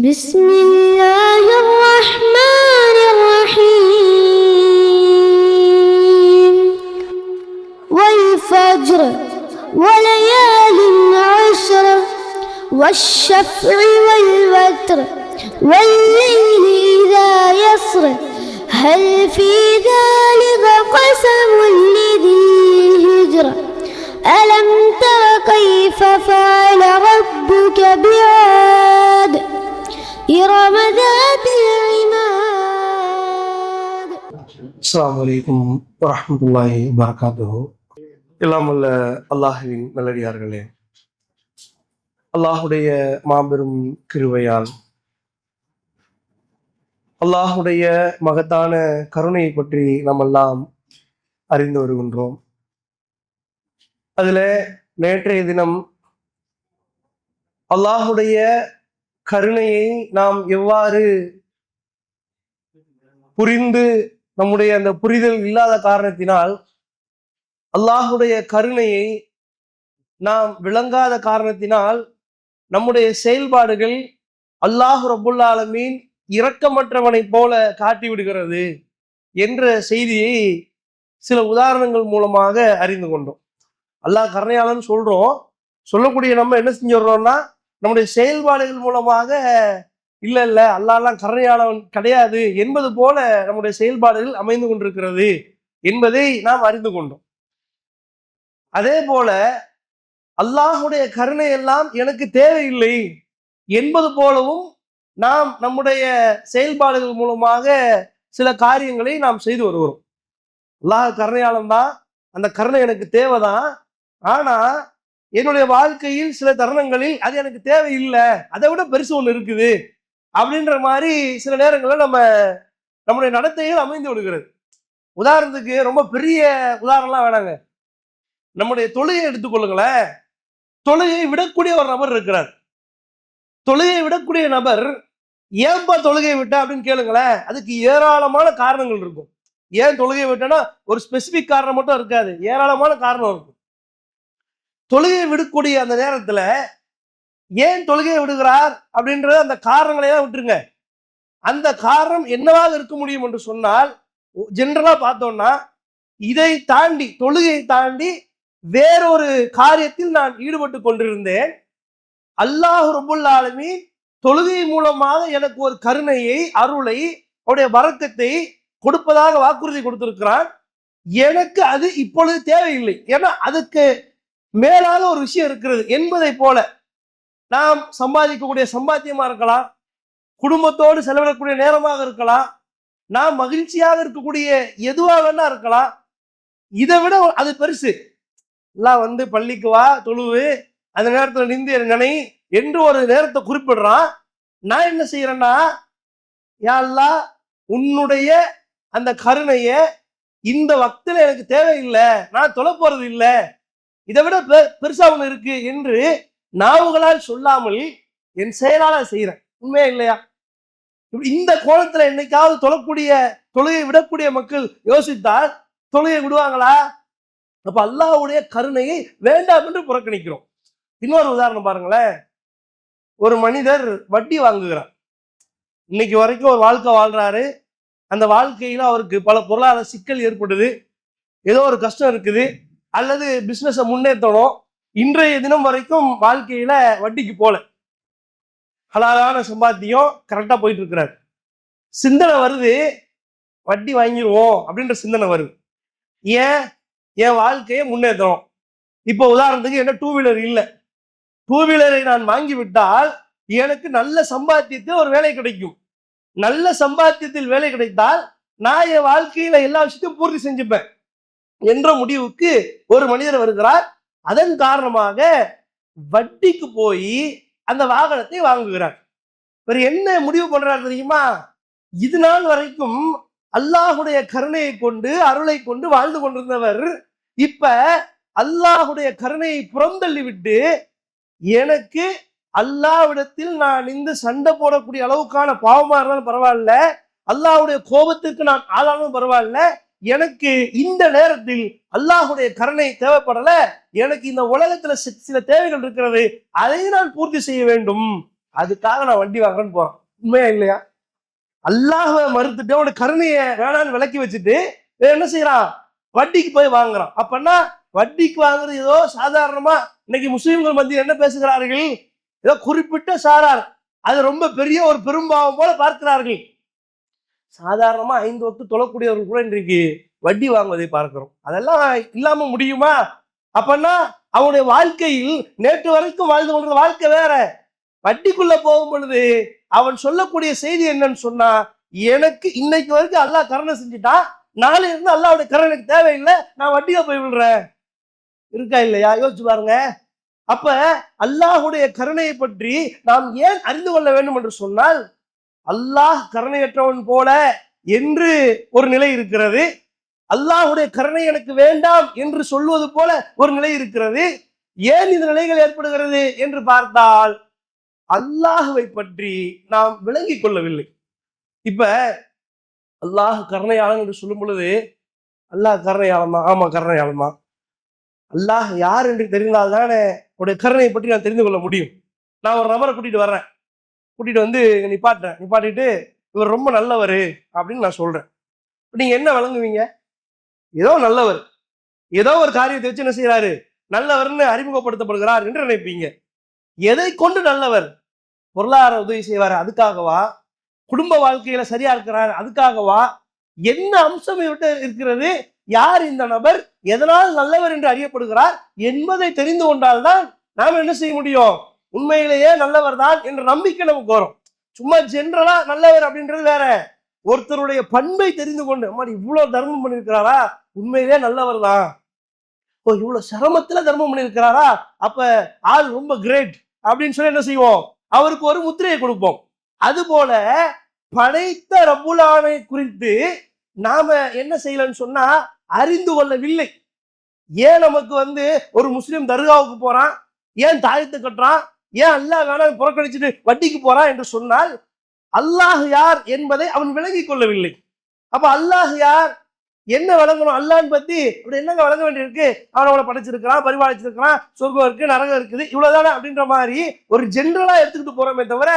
بسم الله الرحمن الرحيم والفجر وليال عشر والشفع والوتر والليل إذا يسر هل في ذلك قسم لذي هجر ألم تر كيف فعل ربك بعاد إرم ذات العماد. அஸ்ஸலாமு அலைக்கும் வரஹ்மத்துல்லாஹி வபரகாத்துஹு. எல்லாம் வல்ல அல்லாஹ்வின் நல்லடியார்களே, அல்லாஹுடைய மாபெரும் கிருபையால் அல்லாஹுடைய மகத்தான கருணையை பற்றி நாம் எல்லாம் அறிந்து வருகின்றோம். அதில் நேற்றைய தினம் அல்லாஹுடைய கருணையை நாம் எவ்வாறு புரிந்து, நம்முடைய அந்த புரிதல் இல்லாத காரணத்தினால் அல்லாஹுடைய கருணையை நாம் விளங்காத காரணத்தினால் நம்முடைய செயல்பாடுகள் அல்லாஹ் ரப்புல் ஆலமீன் இரக்கமற்றவனை போல காட்டி விடுகிறது என்ற செய்தியை சில உதாரணங்கள் மூலமாக அறிந்து கொண்டோம். அல்லாஹ் கருணையாளன்னு சொல்லக்கூடிய நம்ம என்ன செஞ்சிடறோம்னா, நம்முடைய செயல்பாடுகள் மூலமாக இல்ல அல்லாஹ்லாம் கருணையாளவன் கிடையாது என்பது போல நம்முடைய செயல்பாடுகள் அமைந்து கொண்டிருக்கிறது என்பதை நாம் அறிந்து கொண்டோம். அதே போல அல்லாஹுடைய கருணை எல்லாம் எனக்கு தேவையில்லை என்பது போலவும் நாம் நம்முடைய செயல்பாடுகள் மூலமாக சில காரியங்களை நாம் செய்து வருகிறோம். அல்லாஹ் கருணையாளன் தான், அந்த கருணை எனக்கு தேவைதான், ஆனா என்னுடைய வாழ்க்கையில் சில தருணங்களில் அது எனக்கு தேவையில்லை, அதை விட பெருசு ஒண்ணு இருக்குது அப்படின்ற மாதிரி சில நேரங்களில் நம்முடைய நடத்தைகள் அமைந்து விடுகிறது. உதாரணத்துக்கு ரொம்ப பெரிய உதாரணம்லாம் வேணாங்க, நம்முடைய தொழுகையை எடுத்துக்கொள்ளுங்களேன். தொழுகையை விடக்கூடிய ஒரு நபர் இருக்கிறார். தொழுகையை விடக்கூடிய நபர் ஏன்பா தொழுகையை விட்டா அப்படின்னு கேளுங்களேன். அதுக்கு ஏராளமான காரணங்கள் இருக்கும். ஏன் தொழுகையை விட்டேன்னா ஒரு ஸ்பெசிபிக் காரணம் மட்டும் இருக்காது, ஏராளமான காரணம் இருக்கும். தொழுகையை விடக்கூடிய அந்த நேரத்துல ஏன் தொழுகையை விடுகிறார் அப்படின்றத அந்த காரணங்களையெல்லாம் விட்டுருங்க. அந்த காரணம் என்னவாக இருக்க முடியும் என்று சொன்னால், ஜென்ரலா பார்த்தோம்னா இதை தாண்டி, தொழுகையை தாண்டி வேறொரு காரியத்தில் நான் ஈடுபட்டு கொண்டிருந்தேன். அல்லாஹ் ரப்புல் ஆலமீன் தொழுகை மூலமாக எனக்கு ஒரு கருணையை, அருளை, அவருடைய பரக்கத்தை கொடுப்பதாக வாக்குறுதி கொடுத்திருக்கிறான். எனக்கு அது இப்பொழுது தேவையில்லை, ஏன்னா அதுக்கு மேலாக ஒரு விஷயம் இருக்கிறது என்பதை போல நாம் சம்பாதிக்கக்கூடிய சம்பாத்தியமா இருக்கலாம், குடும்பத்தோடு செலவிடக்கூடிய நேரமாக இருக்கலாம், நாம் மகிழ்ச்சியாக இருக்கக்கூடிய எதுவாக வேணா இருக்கலாம். இதை விட அது பெருசு. எல்லாம் பள்ளிக்கு வா, தொழுவு, அந்த நேரத்துல நின்று நினை என்று ஒரு நேரத்தை குறிப்பிடுறான். நான் என்ன செய்யறேன்னா, யா அல்லாஹ் உன்னுடைய அந்த கருணைய இந்த வக்தில எனக்கு தேவையில்லை, நான் தொலை போறது இல்லை, இதை விட பெருசா ஒண்ணு இருக்கு என்று நாவுகளால் சொல்லாமல் என் செயலால செய்யறேன். உண்மையா இல்லையா? இந்த கோணத்துல என்னைக்காவது தொழுகை விடக்கூடிய மக்கள் யோசித்தால் தொழுகை விடுவாங்களா? அப்ப அல்லாஹ்வுடைய கருணையை வேண்டாம் என்று புறக்கணிக்கிறோம். இன்னொரு உதாரணம் பாருங்களேன். ஒரு மனிதர் வட்டி வாங்குகிறார். இன்னைக்கு வரைக்கும் ஒரு வாழ்க்கை வாழ்றாரு. அந்த வாழ்க்கையில அவருக்கு பல பொருளாதார சிக்கல் ஏற்படுது, ஏதோ ஒரு கஷ்டம் இருக்குது, அல்லது பிசினஸை முன்னேற்றணும். இன்றைய தினம் வரைக்கும் வாழ்க்கையில வட்டிக்கு போல, ஹலாலான சம்பாத்தியம் கரெக்டா போயிட்டு இருக்கிறார். சிந்தனை வருது, வட்டி வாங்கிடுவோம் அப்படின்ற சிந்தனை வருது. ஏன்? என் வாழ்க்கையை முன்னேற்றணும். இப்போ உதாரணத்துக்கு என்ன டூ வீலர் இல்லை, டூ வீலரை நான் வாங்கி விட்டால் எனக்கு நல்ல சம்பாத்தியத்தில் ஒரு வேலை கிடைக்கும். நல்ல சம்பாத்தியத்தில் வேலை கிடைத்தால் நான் என் வாழ்க்கையில எல்லா விஷயத்தையும் பூர்த்தி செஞ்சுப்பேன் என்ற முடிவுக்கு ஒரு மனிதர் வருகிறார். அதன் காரணமாக வட்டிக்கு போய் அந்த வாகனத்தை வாங்குகிறார். வேற என்ன முடிவு பண்றாரு தெரியுமா? இது நாள் வரைக்கும் அல்லாஹுடைய கருணையை கொண்டு, அருளை கொண்டு வாழ்ந்து கொண்டிருந்தவர் இப்ப அல்லாஹுடைய கருணையை புறந்தள்ளி விட்டு, எனக்கு அல்லாஹ்விடத்தில் நான் இந்த சண்டை போடக்கூடிய அளவுக்கான பாவமா இருந்தாலும் பரவாயில்ல, அல்லாஹ்வுடைய கோபத்துக்கு நான் ஆளாலும் பரவாயில்ல, எனக்கு இந்த நேரத்தில் அல்லாஹுடைய கருணை தேவைப்படல, எனக்கு இந்த உலகத்துல சில தேவைகள் இருக்கிறது, அதை நான் பூர்த்தி செய்ய வேண்டும் அதுக்காக நான் வட்டி வாங்குறேன்னு போறான். உண்மையா இல்லையா? அல்லாஹ்வை மறுத்துட்டு அவனோட கருணையை வேணான்னு விலக்கி வச்சுட்டு என்ன செய்யறான்? வட்டிக்கு போய் வாங்குறான். அப்பன்னா வட்டிக்கு வாங்குறது ஏதோ சாதாரணமா இன்னைக்கு முஸ்லிம்கள் மத்தியில் என்ன பேசுகிறார்கள்? ஏதோ குறிப்பிட்ட சாரார் அது ரொம்ப பெரிய ஒரு பெரும்பாவம் போல பார்க்கிறார்கள். சாதாரணமா 5 வக்து தொழக்கூடியவர்கள் கூட இன்றைக்கு வட்டி வாங்குவதை பார்க்கிறோம். அதெல்லாம் இல்லாம முடியுமா? அப்பன்னா அவனுடைய வாழ்க்கையில் நேற்று வரைக்கும் வாழ்ந்து கொண்ட வாழ்க்கை வேற. வட்டிக்குள்ள போகும் பொழுது அவன் சொல்லக்கூடிய செய்தி என்னன்னு சொன்னா, எனக்கு இன்னைக்கு வரைக்கும் அல்லாஹ் கருணை செஞ்சுட்டான், நாளை இருந்து அல்லாஹ்வுடைய கருணை எனக்கு தேவையில்லை, நான் வட்டியா போய் விடுறேன். இருக்கா இல்லையா? யோசிச்சு பாருங்க. அப்ப அல்லாஹ்வுடைய கருணையை பற்றி நாம் ஏன் அறிந்து கொள்ள வேண்டும் என்று சொன்னால், அல்லாஹ் கருணையற்றவன் போல என்று ஒரு நிலை இருக்கிறது, அல்லாஹ்வுடைய கருணை எனக்கு வேண்டாம் என்று சொல்வது போல ஒரு நிலை இருக்கிறது. ஏன் இந்த நிலைகள் ஏற்படுகிறது என்று பார்த்தால், அல்லாஹ்வை பற்றி நாம் விளங்கிக் கொள்ளவில்லை. இப்ப அல்லாஹ் கருணையாளன் என்று சொல்லும் பொழுது, அல்லாஹ் கருணையாளன் தான். ஆமா, கருணையாளன் தான். அல்லாஹ் யார் என்று தெரிந்தால்தானே உடைய கருணையை பற்றி நான் தெரிந்து கொள்ள முடியும். நான் ஒரு நபரை கூட்டிட்டு வர்றேன், கூட்டிட்டு வந்து நிப்பாட்டிட்டு இவர் ரொம்ப நல்லவர் அப்படின்னு நான் சொல்றேன். நீங்க என்ன விளங்குவீங்க? ஏதோ நல்லவர், ஏதோ ஒரு காரியத்தை வச்சு என்ன செய்யறாரு? நல்லவர்னு அறிமுகப்படுத்தப்படுகிறார் என்று நினைப்பீங்க. எதை கொண்டு நல்லவர்? பொருளாதார உதவி செய்வார் அதுக்காகவா? குடும்ப வாழ்க்கையில சரியா இருக்கிறார் அதுக்காகவா? என்ன அம்சம் இருக்கிறது? யார் இந்த நபர்? எதனால் நல்லவர் என்று அறியப்படுகிறார் என்பதை தெரிந்து கொண்டால்தான் நாம் என்ன செய்ய முடியும்? உண்மையிலேயே நல்லவர் தான் என்ற நம்பிக்கை நமக்கு வரும். சும்மா ஜென்ரலா நல்லவர் அப்படின்றது வேற. ஒருத்தருடைய பண்பை தெரிந்து கொண்டு, அம்மாடி இவ்வளவு தர்மம் பண்ணியிருக்கிறாரா, உண்மையிலேயே நல்லவர் தான். ஓ, இவ்வளவு சிரமத்துல தர்மம் பண்ணியிருக்கிறாரா, அப்ப ஆள் ரொம்ப கிரேட் அப்படின்னு சொல்லி என்ன செய்வோம்? அவருக்கு ஒரு முத்திரையை கொடுப்போம். அதுபோல படைத்த ரப்புல் ஆலமீனை குறித்து நாம என்ன செய்யலன்னு சொன்னா அறிந்து கொள்ளவில்லை. ஏன் நமக்கு ஒரு முஸ்லிம் தர்காவுக்கு போறான், ஏன் தாயத்து கட்டுறான், ஏன் அல்லாஹ் வேணாம் புறக்கணிச்சுட்டு வட்டிக்கு போறான் என்று சொன்னால், அல்லாஹ் யார் என்பதை அவன் விளங்கிக் கொள்ளவில்லை. அப்ப அல்லாஹ் யார் என்ன விளங்கணும்? அல்லாஹ்ன்னு பத்தி அப்படி என்னங்க விளங்க வேண்டியிருக்கு? அவன் அவனை படைச்சிருக்கிறான், பரிபாலிச்சிருக்கிறான், சொர்க்கம் இருக்கு, நரகம் இருக்குது, இவ்வளவுதானே அப்படின்ற மாதிரி ஒரு ஜென்ரலா எடுத்துக்கிட்டு போறோமே தவிர,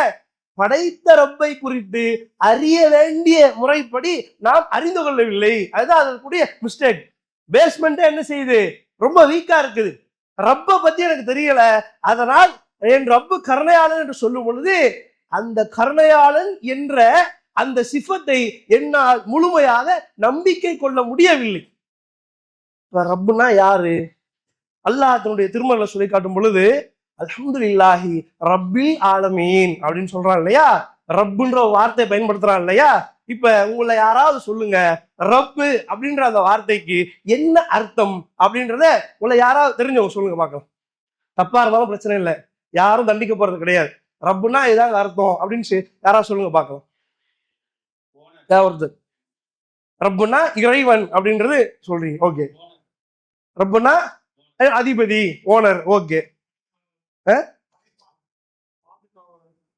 படைத்த ரப்பை குறித்து அறிய வேண்டிய முறைப்படி நாம் அறிந்து கொள்ளவில்லை. அதுதான் அதற்குரிய மிஸ்டேக். பேஸ்மெண்ட் என்ன செய்யுது? ரொம்ப வீக்கா இருக்குது. ரப்பை பத்தி எனக்கு தெரியல, அதனால் என் ரப்பு கருணையாளன் என்று சொல்லும் பொழுது அந்த கருணையாளன் என்ற அந்த சிஃபத்தை என்னால் முழுமையாக நம்பிக்கை கொள்ள முடியவில்லை. இப்ப ரப்புனா யாரு? அல்லாஹ் தன்னுடைய திருமறையில சொல்லி காட்டும் பொழுது அல்ஹம்துலில்லாஹி ரப்பில் ஆலமீன் அப்படின்னு சொல்றான் இல்லையா? ரப்புன்ற ஒரு வார்த்தையை பயன்படுத்துறான் இல்லையா? இப்ப உங்களை யாராவது சொல்லுங்க, ரப்பு அப்படின்ற அந்த வார்த்தைக்கு என்ன அர்த்தம் அப்படின்றத உங்களை யாராவது தெரிஞ்சவங்க சொல்லுங்க பார்க்கலாம். தப்பா இருந்தாலும் பிரச்சனை இல்லை, யாரும் தண்டிக்க போறது கிடையாது. ரப்புனா இதாங்க அர்த்தம் அப்படின்னு யாராவது சொல்லுங்க பார்க்கலாம். ஒருத்தர் ரப்புனா இறைவன் அப்படின்றது சொல்றீங்க, ஓகே. ரப்புனா அதிபதி, ஓனர், ஓகே.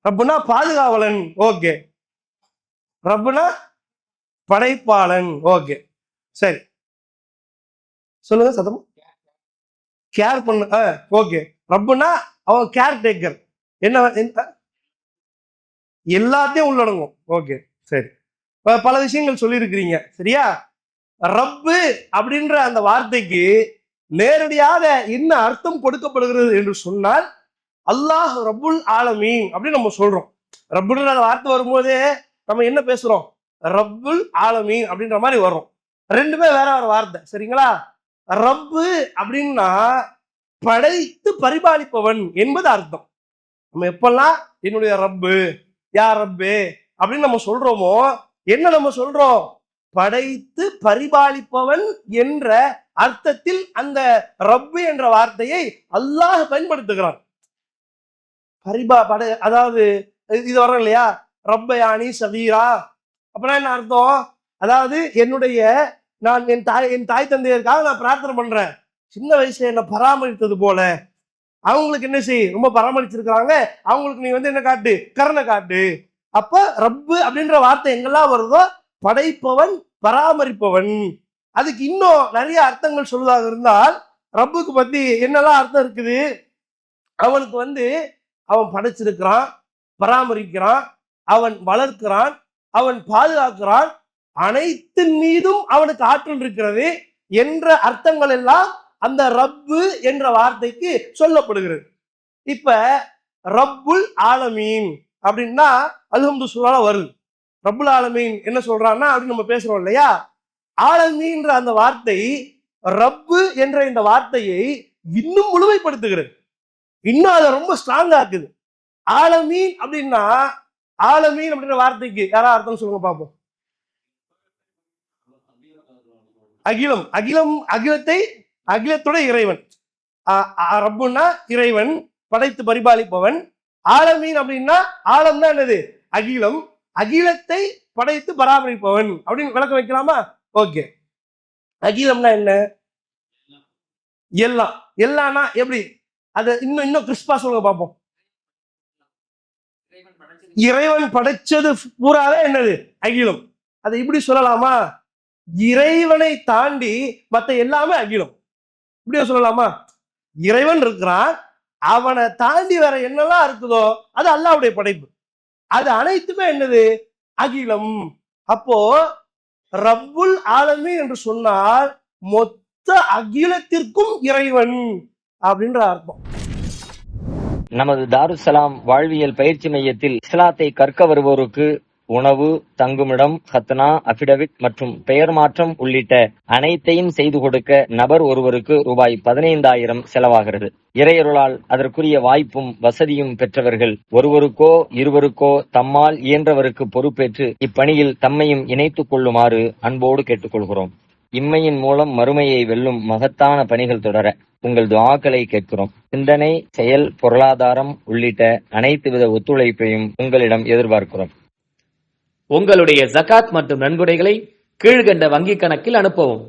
ரப்புனா பாதுகாவலன், ஓகே. ரப்புனா படைப்பாளன், ஓகே. சரி, சொல்லுங்க சத்தமா. கேர் பண்ண, ஓகே. ரப்புனா அவன் கேர் டேக்கர், என்ன எல்லாத்தையும் உள்ளடங்கும், ஓகே. சரி, பல விஷயங்கள் சொல்லியிருக்கிறீங்க, சரியா? ரப்பு அப்படின்ற அந்த வார்த்தைக்கு நேரடியாக என்ன அர்த்தம் கொடுக்கப்படுகிறது என்று சொன்னால், அல்லாஹ் ரப்புல் ஆலமீன் அப்படின்னு நம்ம சொல்றோம். ரப்புன்ற அந்த வார்த்தை வரும்போதே நம்ம என்ன பேசுறோம்? ரப்புல் ஆலமீன் அப்படின்ற மாதிரி வரும். ரெண்டுமே வேற ஒரு வார்த்தை, சரிங்களா? ரப்பு அப்படின்னா படைத்து பரிபாலிப்பவன் என்பது அர்த்தம். நம்ம எப்பெல்லாம் என்னுடைய ரப்பு, யார் ரப்பு அப்படின்னு நம்ம சொல்றோமோ, என்ன நம்ம சொல்றோம்? படைத்து பரிபாலிப்பவன் என்ற அர்த்தத்தில் அந்த ரப்பு என்ற வார்த்தையை அல்லாஹ் பயன்படுத்துகிறான். அதாவது இது வரும் இல்லையா? ரப்பயானி சகீரா அப்படின்னா என்ன அர்த்தம்? அதாவது நான் என் தாய் தந்தையருக்காக நான் பிரார்த்தனை பண்றேன், சின்ன வயசுல என்ன பராமரித்தது போல அவங்களுக்கு என்ன ரொம்ப பராமரிச்சிருக்கிறாங்க, அவங்களுக்கு நீ என்ன காட்டு? கருணை காட்டு. அப்ப ரப்பு அப்படின்ற வார்த்தை எங்கெல்லாம் வருதோ, படைப்பவன், பராமரிப்பவன். அதுக்கு இன்னும் நிறைய அர்த்தங்கள் சொல்வதாக இருந்தால், ரப்புக்கு பத்தி என்னெல்லாம் அர்த்தம் இருக்குது? அவனுக்கு அவன் படைச்சிருக்கிறான், பராமரிக்கிறான், அவன் வளர்க்கிறான், அவன் பாதுகாக்கிறான், அனைத்தின் மீதும் அவனுக்கு ஆற்றல் இருக்கிறது என்ற அர்த்தங்கள் எல்லாம் அந்த ரப்பு என்ற வார்த்தைக்கு சொல்லப்படுகிறது. இப்ப ரப்புல் ஆலமீன் அப்படின்னா அல்ஹம்து சூறால வருது. ரப்புல் ஆலமீன் என்ன சொல்றான்னா அப்படின்னு நம்ம பேசுறோம் இல்லையா, ஆலமீன்ற அந்த வார்த்தை ரப்பு என்ற இந்த வார்த்தையை இன்னும் முழுமைப்படுத்துகிறது, இன்னும் அதை ரொம்ப ஸ்ட்ராங்கா இருக்குது. ஆலமீன் அப்படின்னா, ஆலமீன் அப்படின்ற வார்த்தைக்கு யாரா அர்த்தம் சொல்லுங்க பார்ப்போம். அகிலம், அகிலம், அகிலத்தை, அகிலத்தோட இறைவன். ரப்புன்னா இறைவன், படைத்து பரிபாலிப்பவன். ஆலமீன் அப்படின்னா, ஆலம்னா என்னது? அகிலம், அகிலத்தை படைத்து பராமரிப்பவன் அப்படின்னு விளக்கம் வைக்கலாமா? ஓகே. அகிலம்னா என்ன? எல்லாம். எல்லாம்னா எப்படி? அதை இன்னும் இன்னும் கிறிஸ்பா சொல்லுங்க பார்ப்போம். இறைவன் படைச்சது பூராவே என்னது? அகிலம். அதை இப்படி சொல்லலாமா? இறைவனை தாண்டி மற்ற எல்லாமே அகிலம், இப்படியா சொல்லலாமா? இறைவன் இருக்கிறான், அவனை தாண்டி வேற என்னெல்லாம் இருக்குதோ அது அல்லாஹ்வுடைய படைப்பு, அது அனைத்துமே என்னது? அகிலம். அப்போ ரப்புல் ஆலமீன் என்று சொன்னால் மொத்த அகிலத்திற்கும் இறைவன் அப்படின்ற அர்த்தம். நமது தாருஸ்ஸலாம் வாழ்வியல் பயிற்சி மையத்தில் இஸ்லாத்தை கற்க வருவோருக்கு உணவு, தங்குமிடம், ஹத்னா, அபிடவிட் மற்றும் பெயர் மாற்றம் உள்ளிட்ட அனைத்தையும் செய்து கொடுக்க நபர் ஒருவருக்கு ரூபாய் 15,000 செலவாகிறது. இறையருளால் அதற்குரிய வாய்ப்பும் வசதியும் பெற்றவர்கள் ஒருவருக்கோ இருவருக்கோ தம்மால் இயன்றவருக்கு பொறுப்பேற்று இப்பணியில் தம்மையும் இணைத்துக் கொள்ளுமாறு அன்போடு கேட்டுக்கொள்கிறோம். இம்மையின் மூலம் மறுமையை வெல்லும் மகத்தான பணிகள் தொடர உங்கள் துஆக்களை கேட்கிறோம். சிந்தனை, செயல், பொருளாதாரம் உள்ளிட்ட அனைத்து வித ஒத்துழைப்பையும் உங்களிடம் எதிர்பார்க்கிறோம். உங்களுடைய ஜகாத் மற்றும் நன்கொடைகளை கீழ்கண்ட வங்கிக் கணக்கில் அனுப்பவும்.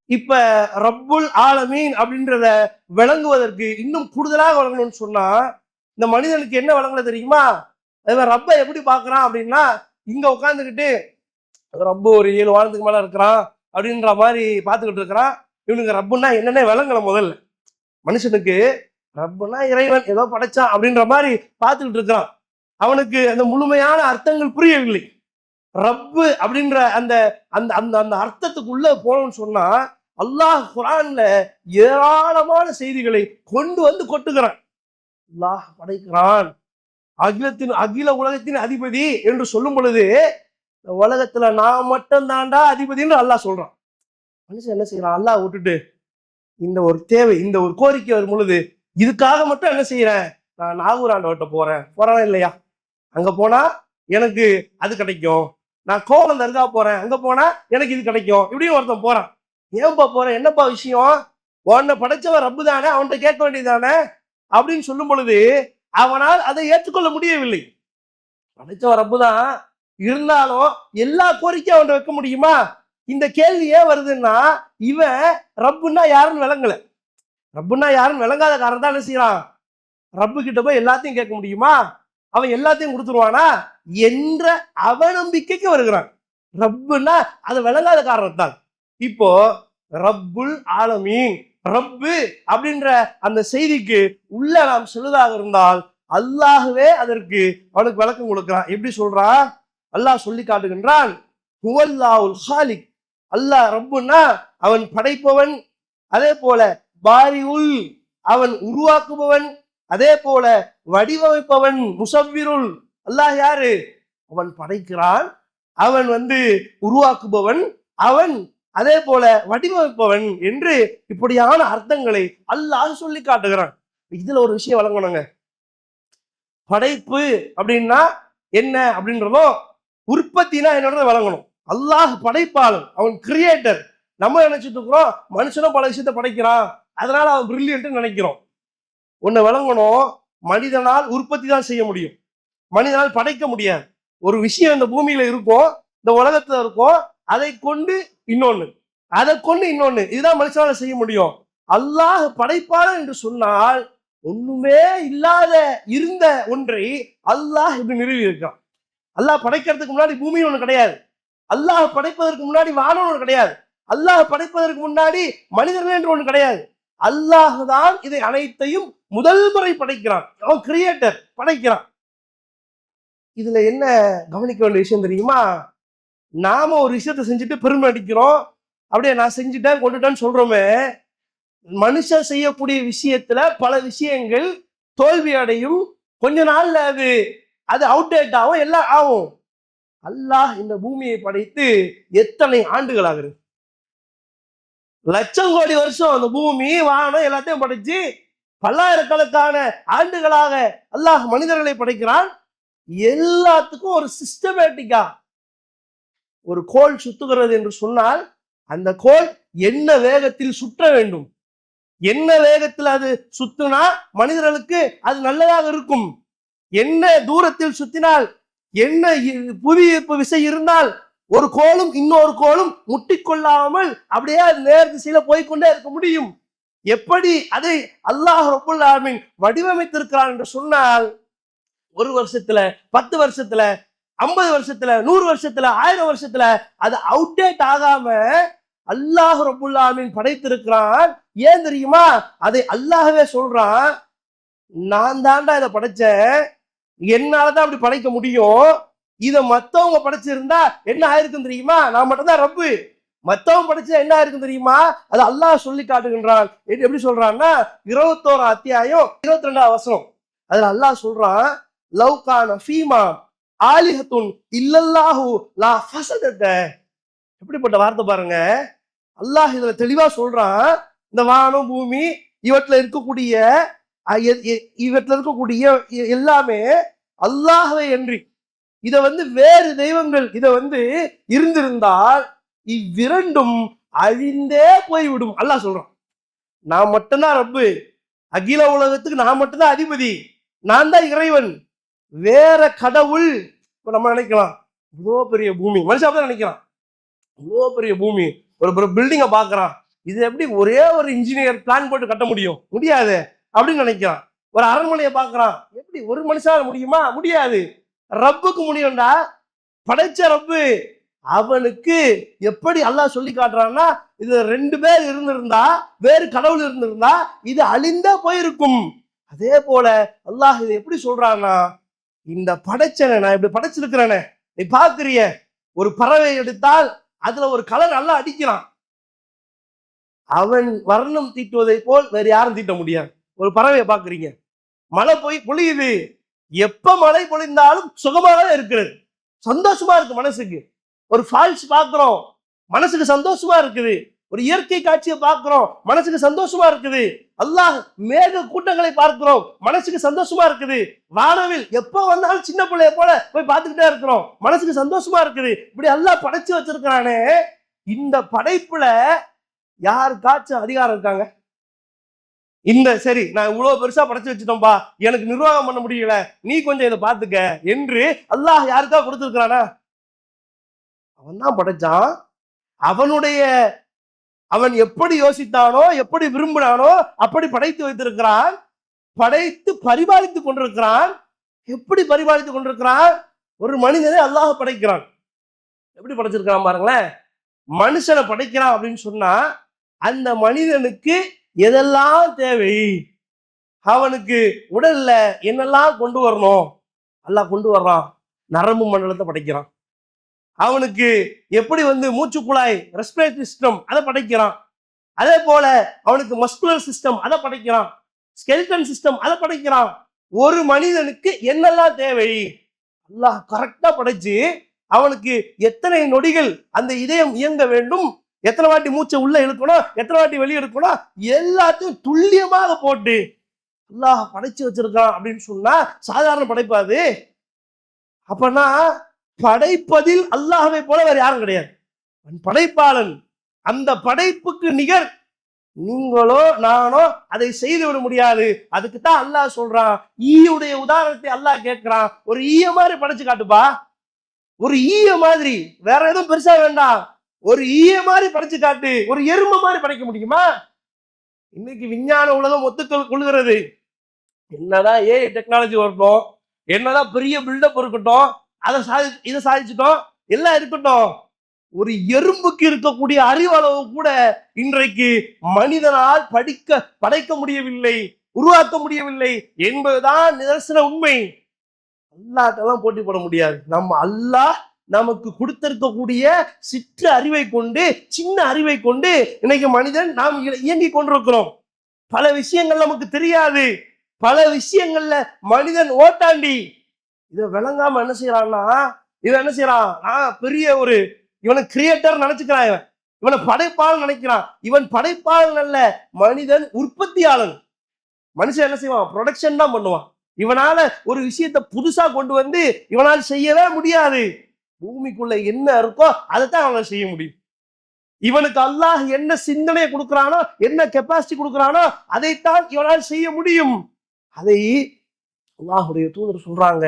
இப்ப ரப்புல் ஆலமீன் அப்படின்றத விளங்குவதற்கு இன்னும் கூடுதலாக வழங்கணும்னு சொன்னா, இந்த மனிதனுக்கு என்ன வழங்கல தெரியுமா? ரப்ப எப்படி பாக்குறான் அப்படின்னா, இங்க உட்காந்துக்கிட்டு ரப்பு ஒரு 7 வாரத்துக்கு மேல இருக்கிறான் அப்படின்ற மாதிரி பார்த்துக்கிட்டு இருக்கிறான். இவனுக்கு ரப்புன்னா என்னன்னே விளங்கல. முதல்ல மனுஷனுக்கு ரப்புனா இறைவன் ஏதோ படைச்சான் அப்படின்ற மாதிரி பார்த்துக்கிட்டு இருக்கிறான். அவனுக்கு அந்த முழுமையான அர்த்தங்கள் புரியவில்லை. ரப்பு அப்படின்ற அந்த அந்த அந்த அந்த அர்த்தத்துக்குள்ள போனோம்னு சொன்னா, அல்லாஹ் குர்ஆன்ல ஏராளமான செய்திகளை கொண்டு வந்து கொட்டுகிறான். அல்லாஹ் படைக்கிறான், அகில உலகத்தின் அதிபதி என்று சொல்லும் பொழுது, உலகத்துல நான் மட்டும் தாண்டா அதிபதினு அல்லாஹ் சொல்றான். மனுஷன் என்ன செய்யறான்? அல்லாஹ் விட்டுட்டு இந்த ஒரு தேவை, இந்த ஒரு கோரிக்கை வரும் பொழுது இதுக்காக மட்டும் என்ன செய்யறேன்? நான் நாகூர் ஆண்டவர்கிட்ட போறேன் இல்லையா, அங்க போனா எனக்கு அது கிடைக்கும். நான் கோவலம் தர்கா போறேன், அங்க போனா எனக்கு இது கிடைக்கும். இப்படியும் ஒருத்தன் போறான். ஏன்பா போறேன்? என்னப்பா விஷயம்? உன்னை படைச்சவன் ரப்பு தானே, அவன்கிட்ட கேட்க வேண்டியதானே அப்படின்னு சொல்லும் பொழுது அவனால் அதை ஏற்றுக்கொள்ள முடியவில்லை. படைச்சவன் ரப்பு தான், இருந்தாலும் எல்லா கோரிக்கையும் அவன்கிட்ட வைக்க முடியுமா? இந்த கேள்வி ஏன் வருதுன்னா, இவன் ரப்புன்னா யாருன்னு விளங்கல. ரப்புன்னா யாருன்னு விளங்காத காரணம் தான் என்ன செய்யறான்? ரப்பு கிட்ட போய் எல்லாத்தையும் கேட்க முடியுமா? அவன் எல்லாத்தையும் கொடுத்துருவானா என்ற அவநம்பிக்கைக்கு வருகிறான். ரப்புன்னா அது விளங்காத காரணத்தான். இப்போ ரப்புல் ஆலமீன், ரப்பு அப்படின்ற அந்த செய்திக்கு உள்ள நாம் செல்வதாக இருந்தால் அல்லாஹ்வே அதற்கு அவனுக்கு விளக்கம் கொடுக்கிறான். எப்படி சொல்றான்? அல்லாஹ் சொல்லி காட்டுகின்றான், ஹுவல்லாஹுல் ஹாலிக். அல்லாஹ் ரப்புன்னா அவன் படைப்பவன், அதே போல பாரிஉல் அவன் உருவாக்குபவன், அதே போல வடிவமைப்பவன், முசவ்விருல் அல்லாஹ் யாரு? அவன் படைக்கிறான், அவன் உருவாக்குபவன், அவன் அதே போல வடிவமைப்பவன் என்று இப்படியான அர்த்தங்களை அல்லாஹ் சொல்லி காட்டுகிறான். இதுல ஒரு விஷயம் வழங்கணுங்க. படைப்பு அப்படின்னா என்ன அப்படின்றதோ, உற்பத்தினா என்னன்றத வழங்கணும். அல்லாஹ் படைப்பாளன், அவன் கிரியேட்டர். நம்ம நினைச்சிட்டு இருக்கிறோம் மனுஷனும் பல விஷயத்தை படைக்கிறான், அதனால அவன் பிரில்லியன்ட் நினைக்கிறோம். ஒன்னு விளங்கணும், மனிதனால் உற்பத்தி தான் செய்ய முடியும், மனிதனால் படைக்க முடியாது. ஒரு விஷயம் இந்த பூமியில இருக்கும், இந்த உலகத்துல இருக்கும், அதை கொண்டு இன்னொன்னு, அதை கொண்டு இன்னொன்னு, இதுதான் மனுஷனால செய்ய முடியும். அல்லாஹ் படைப்பாளன் என்று சொன்னால் ஒண்ணுமே இல்லாத இருந்த ஒன்றை அல்லாஹ் இப்படி நிறுவி இருக்கான். அல்லாஹ் படைக்கிறதுக்கு முன்னாடி பூமி ஒண்ணு கிடையாது, அல்லாஹ் படைப்பதற்கு முன்னாடி வானம் ஒண்ணு கிடையாது, அல்லாஹ் படைப்பதற்கு முன்னாடி மனிதர்கள் என்று ஒண்ணு கிடையாது. அல்லாஹ் தான் இதை அனைத்தையும் முதல் முறை படைக்கிறான். அவன் கிரியேட்டர், படைக்கிறான். இதுல என்ன கவனிக்க வேண்டிய விஷயம் தெரியுமா? நாம ஒரு விஷயத்த செஞ்சுட்டு பெருமை அடிக்கிறோம், அப்படியே நான் செஞ்சுட்டேன் கொண்டுட்டேன்னு சொல்றோமே. மனுஷன் செய்யக்கூடிய விஷயத்துல பல விஷயங்கள் தோல்வி அடையும், கொஞ்ச நாள்ல அது அவுடேட் ஆகும், எல்லாம் ஆகும். அல்லாஹ் இந்த பூமியை படைத்து எத்தனை ஆண்டுகள் ஆகுது? லட்சம் கோடி வருஷம் அந்த பூமி வானம் எல்லாத்தையும் படைச்சு பல்லாயிரக்கணக்கான ஆண்டுகளாக அல்லாஹ் மனிதர்களை படைக்கிறான். எல்லாத்துக்கும் ஒரு சிஸ்டமேட்டிக்கா ஒரு கோல் சுத்துகிறது என்று சொன்னால் அந்த கோல் என்ன வேகத்தில் சுற்ற வேண்டும், என்ன வேகத்தில் அது சுத்துனா மனிதர்களுக்கு அது நல்லதாக இருக்கும், என்ன தூரத்தில் சுத்தினால், என்ன புவியீர்ப்பு விசை இருந்தால் ஒரு கோலும் இன்னொரு கோலும் முட்டிக்கொள்ளாமல் அப்படியே அது நேர் திசையில போய்கொண்டே இருக்க முடியும். எப்படி அதை அல்லாஹ் ரப்புல் ஆலமீன் வடிவமைத்திருக்கிறான் என்று சொன்னால், ஒரு வருஷத்துல, 10 வருஷத்துல, 50 வருஷத்துல, 100 வருஷத்துல, 1000 வருஷத்துல அது அவுடேட் ஆகாம அல்லாஹ் ரப்புல் ஆலமீன் படைத்திருக்கிறான். ஏன் தெரியுமா? அதை அல்லாஹ்வே சொல்றான், நான் தாண்டா இதை படைச்சேன், என்னாலதான் அப்படி படைக்க முடியும். இதை மத்தவங்க படைச்சிருந்தா என்ன ஆயிருக்கும் தெரியுமா? நான் மட்டும்தான் ரப்பு. மத்தவங்க படைச்சா என்ன ஆயிருக்கும் தெரியுமா? அது அல்லாஹ் சொல்லி காட்டுகின்றான். எப்படி சொல்றான்னா 21 அத்தியாயம் 22 வசனம். அதுல அல்லாஹ் சொல்றான், லவ்கான ஃபீமா ஆலிஹத்துன் இல்லல்லாஹு லா ஃபஸதத. எப்படிப்பட்ட வார்த்தை பாருங்க. அல்லாஹ் இதுல தெளிவா சொல்றான், இந்த வானம் பூமி இவற்றில் இருக்கக்கூடிய எல்லாமே அல்லாஹ்வை அன்றி இத வேறு தெய்வங்கள் இத இருந்திருந்தால் இவ்விரண்டும் அழிந்தே போய்விடும். அல்லாஹ் சொல்றான், நான் மட்டும்தான் ரப்பு, அகில உலகத்துக்கு நான் மட்டும்தான் அதிபதி, நான் தான் இறைவன், வேற கடவுள். இப்ப நம்ம நினைக்கலாம் இவ்வளோ பெரிய பூமி, மனுஷன் அப்பதான் நினைக்கிறான், இவ்வளோ பெரிய பூமி, ஒரு பில்டிங்கை பாக்குறான், இது எப்படி ஒரே ஒரு இன்ஜினியர் பிளான் போட்டு கட்ட முடியும்? முடியாது அப்படின்னு நினைக்கிறான். ஒரு அரண்மனையை பாக்குறான், எப்படி ஒரு மனுஷால முடியுமா? முடியாது. ரப்புக்கு முடியும்டா, படைச்ச ரப்பு. அவனுக்கு எப்படி அல்லாஹ் சொல்லி காட்டுறான்னா, இது 2 பேர் இருந்திருந்தா, வேறு கடவுள் இருந்திருந்தா இது அழிந்தே போயிருக்கும். அதே போல அல்லாஹ் இதை எப்படி சொல்றான்னா, இந்த படைச்சனை நான் இப்படி படைச்சிருக்கிறேனே, நீ பாக்குறிய ஒரு பறவை எடுத்தால் அதுல ஒரு கலர் நல்லா அடிக்கிறான், அவன் வர்ணம் தீட்டுவதை போல் வேற யாரும் தீட்ட முடியாது. ஒரு பறவையை பாக்குறீங்க, மழை பொழியுது, எப்ப மழை பொழிந்தாலும் சுகமாக இருக்கிறது, சந்தோஷமா இருக்கு மனசுக்கு. ஒரு ஃபால்ஸ் பாக்குறோம், மனசுக்கு சந்தோஷமா இருக்குது. ஒரு இயற்கை காட்சியை பார்க்கிறோம், மனசுக்கு சந்தோஷமா இருக்குது. அல்லாஹ் மேக கூட்டங்களை பார்க்கிறோம், மனசுக்கு சந்தோஷமா இருக்குது. வானவில் எப்ப வந்தாலும் சின்ன பிள்ளைய போல போய் பார்த்துக்கிட்டே இருக்கிறோம், மனசுக்கு சந்தோஷமா இருக்குது. இப்படி அல்லாஹ் படைச்சு வச்சிருக்கிறானே, இந்த படைப்புல யாருக்காச்சும் அதிகாரம் இருக்காங்க? இந்த சரி நான் இவ்வளவு பெருசா படைச்சு வச்சுட்டோம்பா, எனக்கு நிர்வாகம் பண்ண முடியல, நீ கொஞ்சம் இதை பார்த்துக்க என்று அல்லாஹ் யாருக்கா கொடுத்திருக்கிறானா? அவன் தான் படைச்சான். அவன் எப்படி யோசித்தானோ, எப்படி விரும்பினானோ அப்படி படைத்து வைத்திருக்கிறான். படைத்து பரிபாலித்துக் கொண்டிருக்கிறான். எப்படி பரிபாலித்துக் கொண்டிருக்கிறான்? ஒரு மனிதனை அல்லாஹ் படைக்கிறான். எப்படி படைச்சிருக்கிறான் பாருங்களேன். மனுஷனை படைக்கிறான் அப்படின்னு சொன்னா அந்த மனிதனுக்கு எதெல்லாம் தேவை, அவனுக்கு உடல்ல என்னெல்லாம் கொண்டு வரணும் அல்லாஹ் கொண்டு வர்றான். நரம்பு மண்டலத்தை படைக்கிறான். அவனுக்கு எப்படி மூச்சு குழாய் ரெஸ்பிரேட்டரி சிஸ்டம் அதை படைக்கிறான். அதே போல அவனுக்கு மஸ்குலர் சிஸ்டம் அதை படைக்கிறான், ஸ்கெல்டன் சிஸ்டம் அதை படைக்கிறான். ஒரு மனிதனுக்கு என்னெல்லாம் தேவை அல்லாஹ் கரெக்டா படைச்சு அவனுக்கு எத்தனை நொடிகள் அந்த இதயம் இயங்க வேண்டும், எத்தனை வாட்டி மூச்சை உள்ள இழுக்கணும், எத்தனை வாட்டி வெளியே எடுக்கணும், எல்லாத்தையும் துல்லியமாக போட்டு அல்லாஹ் படைச்சு வச்சிருக்கான் அப்படின்னு சொன்னா சாதாரண படைப்பாது. அப்பனா படைப்பதில் அல்லாஹ்வை போல வேற யாரும் கிடையாது, படைப்பாளன். அந்த படைப்புக்கு நிகர் நீங்களோ நானோ அதை செய்து விட முடியாது. அதுக்கு தான் அல்லாஹ் சொல்றான், ஈயுடைய உதாரணத்தை அல்லாஹ் கேட்கிறான், ஒரு ஈய மாதிரி படைச்சு காட்டுப்பா, ஒரு ஈய மாதிரி, வேற எதுவும் பெருசா வேண்டாம், ஒரு ஈய மாதிரி படைச்சு காட்டு. ஒரு எருமை மாதிரி படைக்க முடியுமா? இன்னைக்கு விஞ்ஞான உலகம் ஒத்துக்கொள்கிறது. என்னதான் ஏஐ டெக்னாலஜி வரட்டும், என்னதான் பெரிய பில்டப் இருக்கட்டும், இதை சாதிச்சிட்டோம், எல்லாம் இருக்கட்டும், ஒரு எறும்புக்கு இருக்கக்கூடிய அறிவளவு கூட இன்றைக்கு மனிதனால் படைக்க முடியவில்லை, உருவாக்க முடியவில்லை என்பதுதான் நிதர்சன உண்மை. அல்லாஹ்ட்டெல்லாம் போட்டி போட முடியாது. அல்லாஹ் நமக்கு கொடுத்திருக்கக்கூடிய சிற்று அறிவை கொண்டு, சின்ன அறிவை கொண்டு இன்னைக்கு மனிதன் நாம் இயங்கி கொண்டிருக்கிறோம். பல விஷயங்கள் நமக்கு தெரியாது, பல விஷயங்கள்ல மனிதன் ஓட்டாண்டி. இதை விளங்காம என்ன செய்யறான்னா, இவன் என்ன செய்யறான், பெரிய இவனை கிரியேட்டர் நினைச்சுக்கிறான், இவனை படைப்பாளன் நினைக்கிறான். இவன் படைப்பாளன் அல்ல, மனிதன் உற்பத்தியாளன். மனுஷன் என்ன செய்வான், ப்ரொடக்ஷன் தான் பண்ணுவான். இவனால ஒரு விஷயத்தை புதுசா கொண்டு வந்து இவனால் செய்யவே முடியாது. பூமிக்குள்ள என்ன இருக்கோ அதைத்தான் அவனால செய்ய முடியும். இவனுக்கு அல்லாஹ் என்ன சிந்தனையை கொடுக்குறானோ, என்ன கெப்பாசிட்டி கொடுக்குறானோ அதைத்தான் இவனால் செய்ய முடியும். அதை அல்லாஹுடைய தூதர் சொல்றாங்க.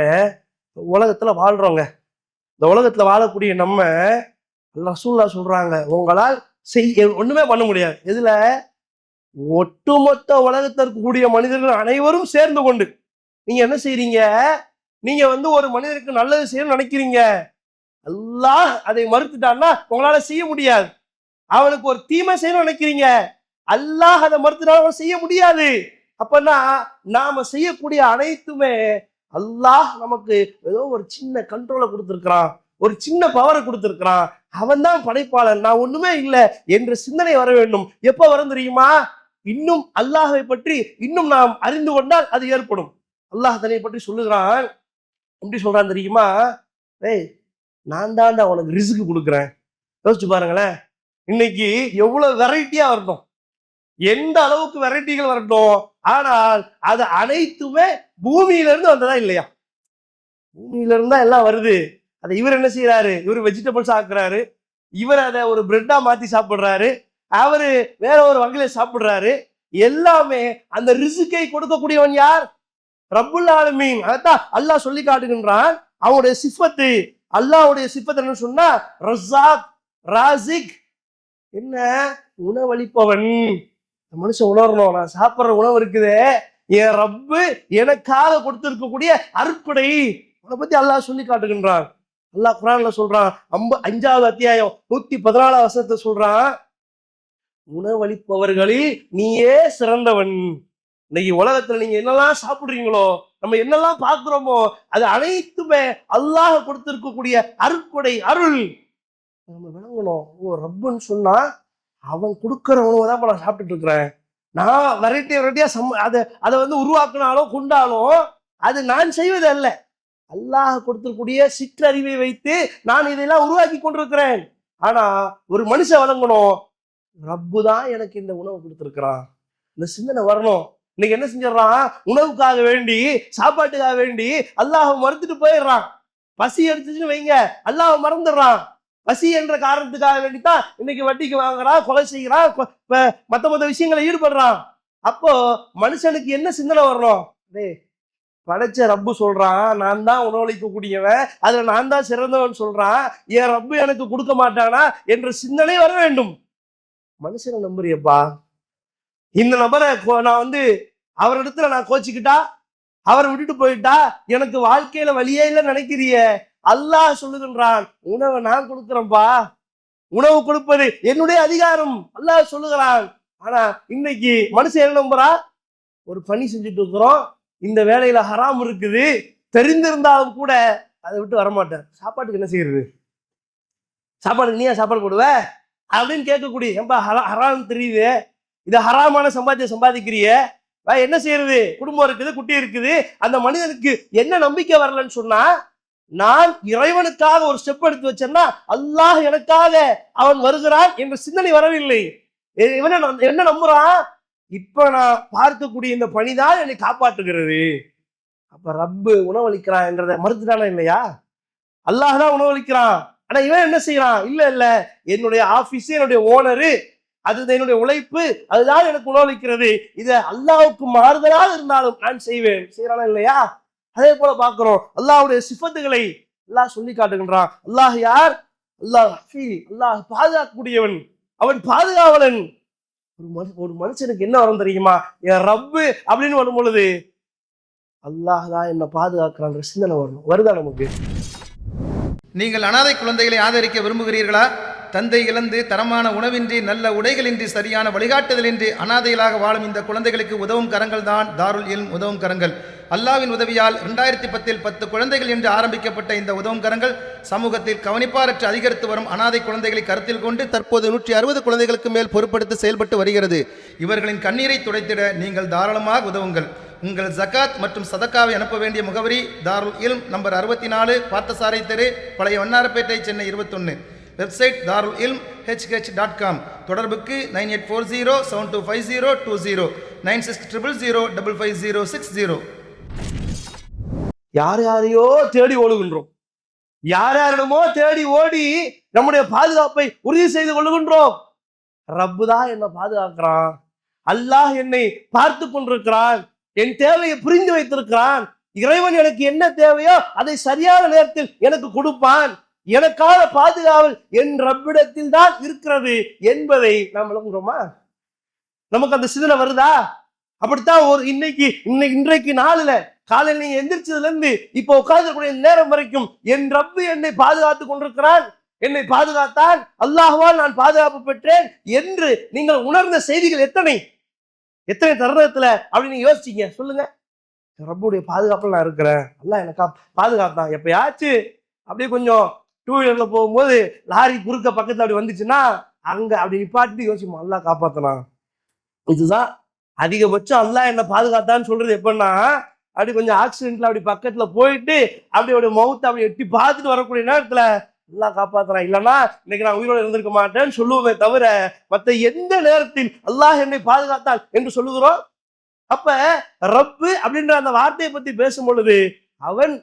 உலகத்துல வாழ்றோங்க, இந்த உலகத்துல வாழக்கூடிய நம்ம ரசூலுல்லாஹ் சொல்றாங்க, உங்களால் ஒண்ணுமே பண்ண முடியாது. எதுல? ஒட்டுமொத்த உலகத்தில் இருக்கக்கூடிய மனிதர்கள் அனைவரும் சேர்ந்து கொண்டு நீங்க என்ன செய்றீங்க, நீங்க ஒரு மனிதருக்கு நல்லது செய்யணும்னு நினைக்கிறீங்க, அல்லாஹ் அதை மறுத்துட்டான்னா உங்களால செய்ய முடியாது. அவனுக்கு ஒரு தீமை செய்யணும்னு நினைக்கிறீங்க, அல்லாஹ் அதை மறுத்துட்டாலும் செய்ய முடியாது. அப்பன்னா நாம செய்யக்கூடிய அனைத்துமே அல்லாஹ் நமக்கு ஏதோ ஒரு சின்ன கண்ட்ரோலை கொடுத்திருக்கிறான், ஒரு சின்ன பவரை கொடுத்திருக்கிறான். அவன் தான் படைப்பாளன், நான் ஒண்ணுமே இல்லை என்ற சிந்தனை வர வேண்டும். எப்ப வரும் தெரியுமா? இன்னும் அல்லாஹை பற்றி இன்னும் நாம் அறிந்து கொண்டால் அது ஏற்படும். அல்லாஹ் தன்னை பற்றி சொல்லுகிறான். எப்படி சொல்றான் தெரியுமா? நான் தான்டா உனக்கு ரிஸ்க் கொடுக்குறேன். யோசிச்சு பாருங்களேன், இன்னைக்கு எவ்வளவு வெரைட்டியா வரட்டும், எந்த அளவுக்கு வெரைட்டிகள் வரட்டும், ஆனால் அது அனைத்துமே பூமியில இருந்து வந்ததா இல்லையா? பூமியில இருந்தா எல்லாம் வருது. அதை இவர் என்ன செய்யறாரு, இவர் வெஜிடபிள்ஸ் ஆக்குறாரு, இவர் அதை ஒரு பிரெட்டா மாத்தி சாப்பிடுறாரு, அவரு வேற ஒரு வகையில சாப்பிடுறாரு. எல்லாமே அந்த ரிஸ்கை கொடுக்கக்கூடியவன் யார்? ரப்புல் ஆலமீன். அதான் அல்லாஹ் சொல்லி காட்டுகின்றான். அவனுடைய சிஃபத்து, அல்லாஹ்வுடைய சிஃபத் என்ன சொன்னா, ரஸாக், ராசிக். என்ன? உணவளிப்பவன். மனுஷன் உணரணும், நான் சாப்பிட்ற உணவு இருக்குதே, என் ரப்பு எனக்காக கொடுத்திருக்கக்கூடிய அற்புடை, அதை பத்தி அல்லாஹ் சொல்லி காட்டுகின்றான். அல்லாஹ் குர்ஆன்ல சொல்றான், 5வது அத்தியாயம் 114வது வசனத்தை சொல்றான், உணவளிப்பவர்களில் நீயே சிறந்தவன். இன்னைக்கு உலகத்துல நீங்க என்னெல்லாம் சாப்பிடுறீங்களோ, நம்ம என்னெல்லாம் பார்க்கிறோமோ, அது அனைத்துமே அல்லாஹ் கொடுத்திருக்கக்கூடிய அருட்கொடை, அருள். நம்ம விளங்கணும். ரப்புன்னு சொன்னா அவன் கொடுக்கிற உணவை தான் நான் சாப்பிட்டுட்டு இருக்கிறேன். நான் வெரைட்டியா அதை உருவாக்கினாலும் கொண்டாலும் அது நான் செய்வது அல்ல, அல்லாஹ் கொடுத்திருக்கூடிய சிற்றறிவை வைத்து நான் இதெல்லாம் உருவாக்கி கொண்டிருக்கிறேன். ஆனா ஒரு மனுஷன் வழங்கணும், ரப்பு தான் எனக்கு இந்த உணவு கொடுத்திருக்கிறான், இந்த சிந்தனை வரணும். இன்னைக்கு என்ன செஞ்சிடறான், உணவுக்காக வேண்டி, சாப்பாட்டுக்காக வேண்டி அல்லாஹ் மறுத்துட்டு போயிடுறான். பசி எடுத்துச்சுன்னு வைங்க, அல்லாஹ் மறந்துடுறான். பசி என்ற காரணத்துக்காக வேண்டித்தான் இன்னைக்கு வட்டிக்கு வாங்குறான், கொலை செய்கிறான், மத்த விஷயங்களை ஈடுபடுறான். அப்போ மனுஷனுக்கு என்ன சிந்தனை வரணும்? படைச்ச ரப்பு சொல்றான், நான் தான் உணவளிக்க கூடியவன், அதுல நான் தான் சிறந்தவன் சொல்றான், என் ரப்பு எனக்கு கொடுக்க மாட்டானா என்ற சிந்தனை வர வேண்டும். மனுஷனை நம்புறியப்பா, இந்த நபரை நான் அவரிடத்துல நான் கோச்சிக்கிட்டா, அவரை விட்டுட்டு போயிட்டா எனக்கு வாழ்க்கையில வழியே இல்லை நினைக்கிறிய, அல்லாஹ் சொல்லுகின்றான், உணவை நான் கொடுக்குறேன்பா, உணவு கொடுப்பது என்னுடைய அதிகாரம், அல்லாஹ் சொல்லுகிறான். ஆனா இன்னைக்கு மனுஷன் என்ன நம்புறா, ஒரு பணி செஞ்சுட்டு இருக்கிறோம், இந்த வேலையில ஹராம் இருக்குது, தெரிந்திருந்தாலும் கூட அதை விட்டு வரமாட்டார். சாப்பாட்டுக்கு என்ன செய்யறது, சாப்பாடுக்கு நீயா சாப்பாடு போடுவ அப்படின்னு கேட்கக்கூடிய, ஏன்பா ஹராம் தெரியுது, இது ஹராமான சம்பாதிக்கிறிய, என்ன செய்யறது, குடும்பம் இருக்குது, குட்டி இருக்குது. அந்த மனிதனுக்கு என்ன நம்பிக்கை வரலன்னு சொன்னா, நான் இறைவனுக்காக ஒரு ஸ்டெப் எடுத்து வச்சேன்னா அல்லாஹ் எனக்காக அவன் வருகிறான் என்ற சிந்தனை வரவில்லை. இவன் என்ன நம்புறான், இப்ப நான் பார்க்கக்கூடிய இந்த பணிதான் என்னை காப்பாற்றுகிறது. அப்ப ரப்பு உணவளிக்கிறான் என்றதை மறுத்துட்டானா இல்லையா? அல்லாஹ் தான் உணவளிக்கிறான். ஆனா இவன் என்ன செய்யறான், இல்ல என்னுடைய ஆபீஸ், என்னுடைய ஓனரு, அது என்னுடைய உழைப்பு, அதுதான் எனக்கு உணவளிக்கிறது, இதை அல்லாஹ்வுக்கு மாறுதலாக இருந்தாலும் நான் செய்யறானா இல்லையா? அதே போல பார்க்கிறோம், அல்லாஹ்வுடைய சிஃபத்துகளை அல்லாஹ் சொல்லி காட்டுகின்றான். அல்லாஹ் யார்? அல்லாஹ் ஹஃபீஸ், அல்லாஹ் பாதுகாக்கக்கூடியவன், அவன் பாதுகாவலன். ஒரு மனுஷனுக்கு என்ன வரும் தெரியுமா, என் ரப்பு அப்படின்னு வரும் பொழுது அல்லாஹ் தான் என்ன பாதுகாக்கிறான்ற சிந்தனை வரணும். வருதா நமக்கு? நீங்கள் அனாதை குழந்தைகளை ஆதரிக்க விரும்புகிறீர்களா? தந்தை இழந்து தரமான உணவின்றி நல்ல உடைகளின்றி சரியான வழிகாட்டுதலின்றி அனாதைகளாக வாழும் இந்த குழந்தைகளுக்கு உதவும் கரங்கள் தான் தாருல் இல்ம் உதவும் கரங்கள். அல்லாஹ்வின் உதவியால் 2010 10 குழந்தைகள் என்று ஆரம்பிக்கப்பட்ட இந்த உதவும் கரங்கள் சமூகத்தில் கவனிப்பாரற்று அதிகரித்து வரும் அனாதை குழந்தைகளை கருத்தில் கொண்டு தற்போது 160 குழந்தைகளுக்கு மேல் பொறுப்படுத்தி செயல்பட்டு வருகிறது. இவர்களின் கண்ணீரை துடைத்திட நீங்கள் தாராளமாக உதவுங்கள். உங்கள் ஜகாத் மற்றும் சதக்காவை அனுப்ப வேண்டிய முகவரி தாருல் இல்ம் நம்பர் 64 பார்த்தசாரை தெரு, பழைய வண்ணாரப்பேட்டை, சென்னை 21. வெப்சைட் தாருல் இல்ம் hh.com. தொடர்புக்கு 9840725020 9600055060. யார் யாரையோ தேடி ஓடுகின்றோம், யார் யாரிடமோ தேடி ஓடி நம்முடைய பாதுகாப்பை உறுதி செய்து கொள்ளுகின்றோம். ரப்பு தான் என்னை பாதுகாக்கிறான், அல்லாஹ் என்னை பார்த்து கொண்டிருக்கிறான், என் தேவையை புரிந்து வைத்திருக்கிறான், இறைவன் எனக்கு என்ன தேவையோ அதை சரியான நேரத்தில் எனக்கு கொடுப்பான், எனக்கான பாதுகாவல் என் ரப்பிடத்தில் தான் இருக்கிறது என்பதை நாம் விளங்குறோமா? நமக்கு அந்த சிந்தனை வருதா? அப்படித்தான் ஒரு இன்றைக்கு நாளில காலையில் நீங்க எந்திரிச்சதுல இருந்து இப்ப உட்கார்ந்துக்கூடிய நேரம் வரைக்கும் என் ரப்பு என்னை பாதுகாத்து கொண்டிருக்கிறான், என்னை பாதுகாத்தான், அல்லாஹ்வால் நான் பாதுகாப்பு பெற்றேன் என்று நீங்கள் உணர்ந்த செய்திகள் எத்தனை தருணத்துல அப்படின்னு யோசிச்சீங்க? சொல்லுங்க. ரப்புடைய பாதுகாப்புல நான் இருக்கிறேன், அல்லாஹ் எனக்கு பாதுகாத்தான். எப்பயாச்சும் அப்படியே கொஞ்சம் 2 வீலர்ல போகும்போது லாரி குறுக்க பக்கத்துல அப்படி வந்துச்சுன்னா அங்க அப்படி நிப்பாட்டி யோசிப்போம், அல்லாஹ் காப்பாத்தனா. இதுதான் அதிகபட்சம் அல்லாஹ் என்ன பாதுகாத்தான்னு சொல்றது. எப்படின்னா அப்படி கொஞ்சம் ஆக்சிடென்ட்ல அப்படி பக்கத்துல போயிட்டு அப்படியோட மவுத்தை அப்படி எட்டி பார்த்துட்டு வரக்கூடிய நேரத்துல அல்லாஹ் காப்பாத்துறான், இல்லைன்னா இன்னைக்கு நான் உயிரோடு இருந்திருக்க மாட்டேன்னு சொல்லுவோமே தவிர மற்ற எந்த நேரத்தில் அல்லாஹ் என்னை பாதுகாத்தான் என்று சொல்லுகிறோம். அப்ப ரப்பு அப்படின்ற அந்த வார்த்தையை பத்தி பேசும் பொழுது அவன்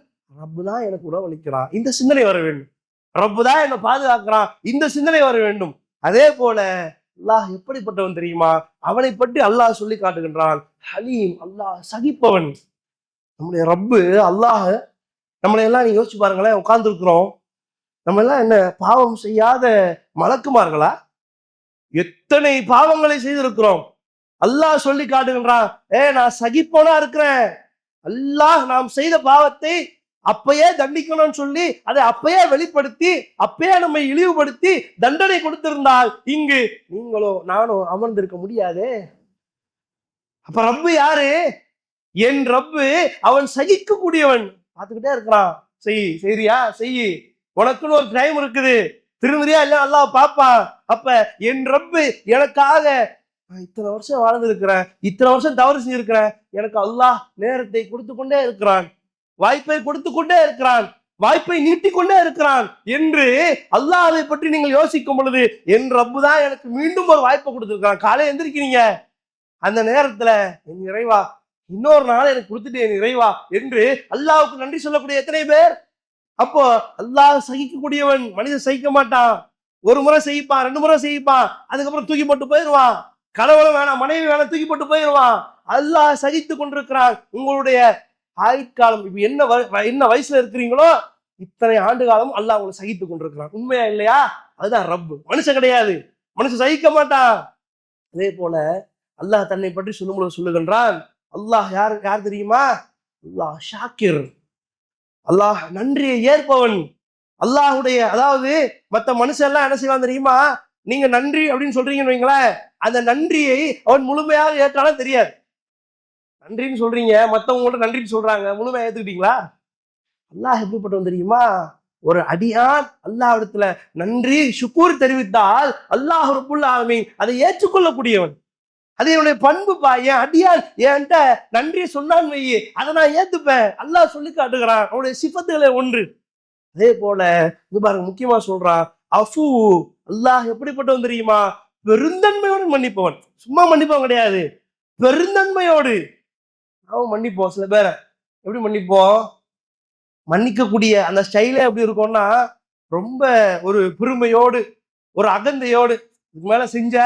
ரப்பு தான் எனக்கு உணவளிக்கிறான், இந்த சிந்தனை வர வேண்டும். ரப்பு தான் என்னை பாதுகாக்கிறான், இந்த சிந்தனை வர வேண்டும். அதே போல அல்லாஹ் எப்படிப்பட்டவன் தெரியுமா? அவனை பற்றி அல்லாஹ் சொல்லி காட்டுகின்றான், ஹலீம், அல்லாஹ் சகிப்பவன். நம்முடைய ரப்பு அல்லாஹ் நம்மளை எல்லாம் நீங்க யோசிச்சு பாருங்களேன். உட்கார்ந்து இருக்கிறோம், நம்ம எல்லாம் என்ன பாவம் செய்யாத மலக்குமார்களா? எத்தனை பாவங்களை செய்திருக்கிறோம். அல்லாஹ் சொல்லி காட்டுகின்றான், நான் சகிப்பவனா இருக்கிறேன். அல்லாஹ் நாம் செய்த பாவத்தை அப்பயே தண்டிக்கணும்னு சொல்லி அதை அப்பயே வெளிப்படுத்தி அப்பயே நம்மை இழிவுபடுத்தி தண்டனை கொடுத்திருந்தால் இங்கு நீங்களோ நானோ அமர்ந்திருக்க முடியாதே. அப்ப ரப்பு யாரு? என் ரப்பு அவன் சகிக்கக்கூடியவன். பார்த்துக்கிட்டே இருக்கிறான், செய்றியா செய்யி, உனக்குன்னு ஒரு டைம் இருக்குது, திருமதியா இல்ல அல்லாஹ் பாப்பான். அப்ப என் ரப்பு எனக்காக இத்தனை வருஷம் வாழ்ந்திருக்கிறேன், இத்தனை வருஷம் தவறு செஞ்சிருக்கிறேன், எனக்கு அல்லாஹ் நேரத்தை கொடுத்து கொண்டே இருக்கிறான், வாய்ப்பை கொடுத்து கொண்டே இருக்கிறான், வாய்ப்பை நீட்டிக்கொண்டே இருக்கிறான் என்று அல்லாஹ்வை பற்றி நீங்கள் யோசிக்கும் பொழுது என் ரப்பு தான் எனக்கு மீண்டும் ஒரு வாய்ப்பை கொடுத்திருக்கிறான். காலையில் எந்திரிக்கிறீங்க, அந்த நேரத்துல என் இறைவா இன்னொரு நாள் எனக்கு கொடுத்துட்டு என் இறைவா என்று அல்லாஹ்வுக்கு நன்றி சொல்லக்கூடிய எத்தனை பேர்? அப்போ அல்லாஹ் சகிக்கக்கூடியவன். மனிதன் சகிக்க மாட்டான், ஒரு முறை செய்ப்பான், 2 முறை செய்ப்பான், அதுக்கப்புறம் தூக்கி போட்டு போயிடுவான். கணவனும் வேணாம், மனைவி வேணாம், தூக்கி போட்டு போயிடுவான். அல்லாஹ் சகித்து கொண்டிருக்கிறான். உங்களுடைய ஆயுட்காலம் இப்ப என்ன வயசுல இருக்கிறீங்களோ இத்தனை ஆண்டு காலம் அல்லாஹ் உங்களை சகித்து கொண்டிருக்கிறான். உண்மையா இல்லையா? அதுதான் ரப்பு. மனுஷன் கிடையாது, மனுஷன் சகிக்க மாட்டான். அதே போல அல்லாஹ் தன்னை பற்றி சொல்லும்போது சொல்லுகின்றான், அல்லாஹ் யார் தெரியுமா? அல்லாஹ் ஷாக்கிர், அல்லாஹ் நன்றியை ஏற்பவன். அல்லாஹுடைய, அதாவது மற்ற மனுஷன் எல்லாம் என்ன செய்வான் தெரியுமா? நீங்க நன்றி அப்படின்னு சொல்றீங்கன்னு வைங்களேன், அந்த நன்றியை அவன் முழுமையாக ஏற்றாலும் தெரியாது. நன்றின்னு சொல்றீங்க, மற்றவங்க நன்றின்னு சொல்றாங்க, முழுமையா ஏத்துக்கிட்டீங்களா? அல்லாஹ் எப்படிப்பட்டவன் தெரியுமா? ஒரு அடியான் அல்லாஹ் இடத்துல நன்றி ஷுக்கூர் தெரிவித்தால் அல்லாஹ் ரப்புல் ஆலமீன் அதை ஏற்றுக்கொள்ளக்கூடியவன். அது என்னுடைய பண்புப்பா. என் அடியான் என்கிட்ட நன்றி சொன்னான்னு வையே, அதை நான் ஏத்துப்பேன். அல்லாஹ் சொல்லி காட்டுகிறான், அவனுடைய சிஃபத்துகளை ஒன்று. அதே போல இது பாருங்க, முக்கியமா சொல்றான் அஃபு. அல்லாஹ் எப்படிப்பட்டவன் தெரியுமா? பெருந்தன்மையோடு மன்னிப்பவன். சும்மா மன்னிப்பவன் கிடையாது, பெருந்தன்மையோடு அவன் மன்னிப்போம். சில பேரை எப்படி மன்னிப்போம்? மன்னிக்கக்கூடிய அந்த ஸ்டைலே எப்படி இருக்கும்னா ரொம்ப ஒரு பெருமையோடு, ஒரு அகந்தையோடு, இதுக்கு மேல செஞ்ச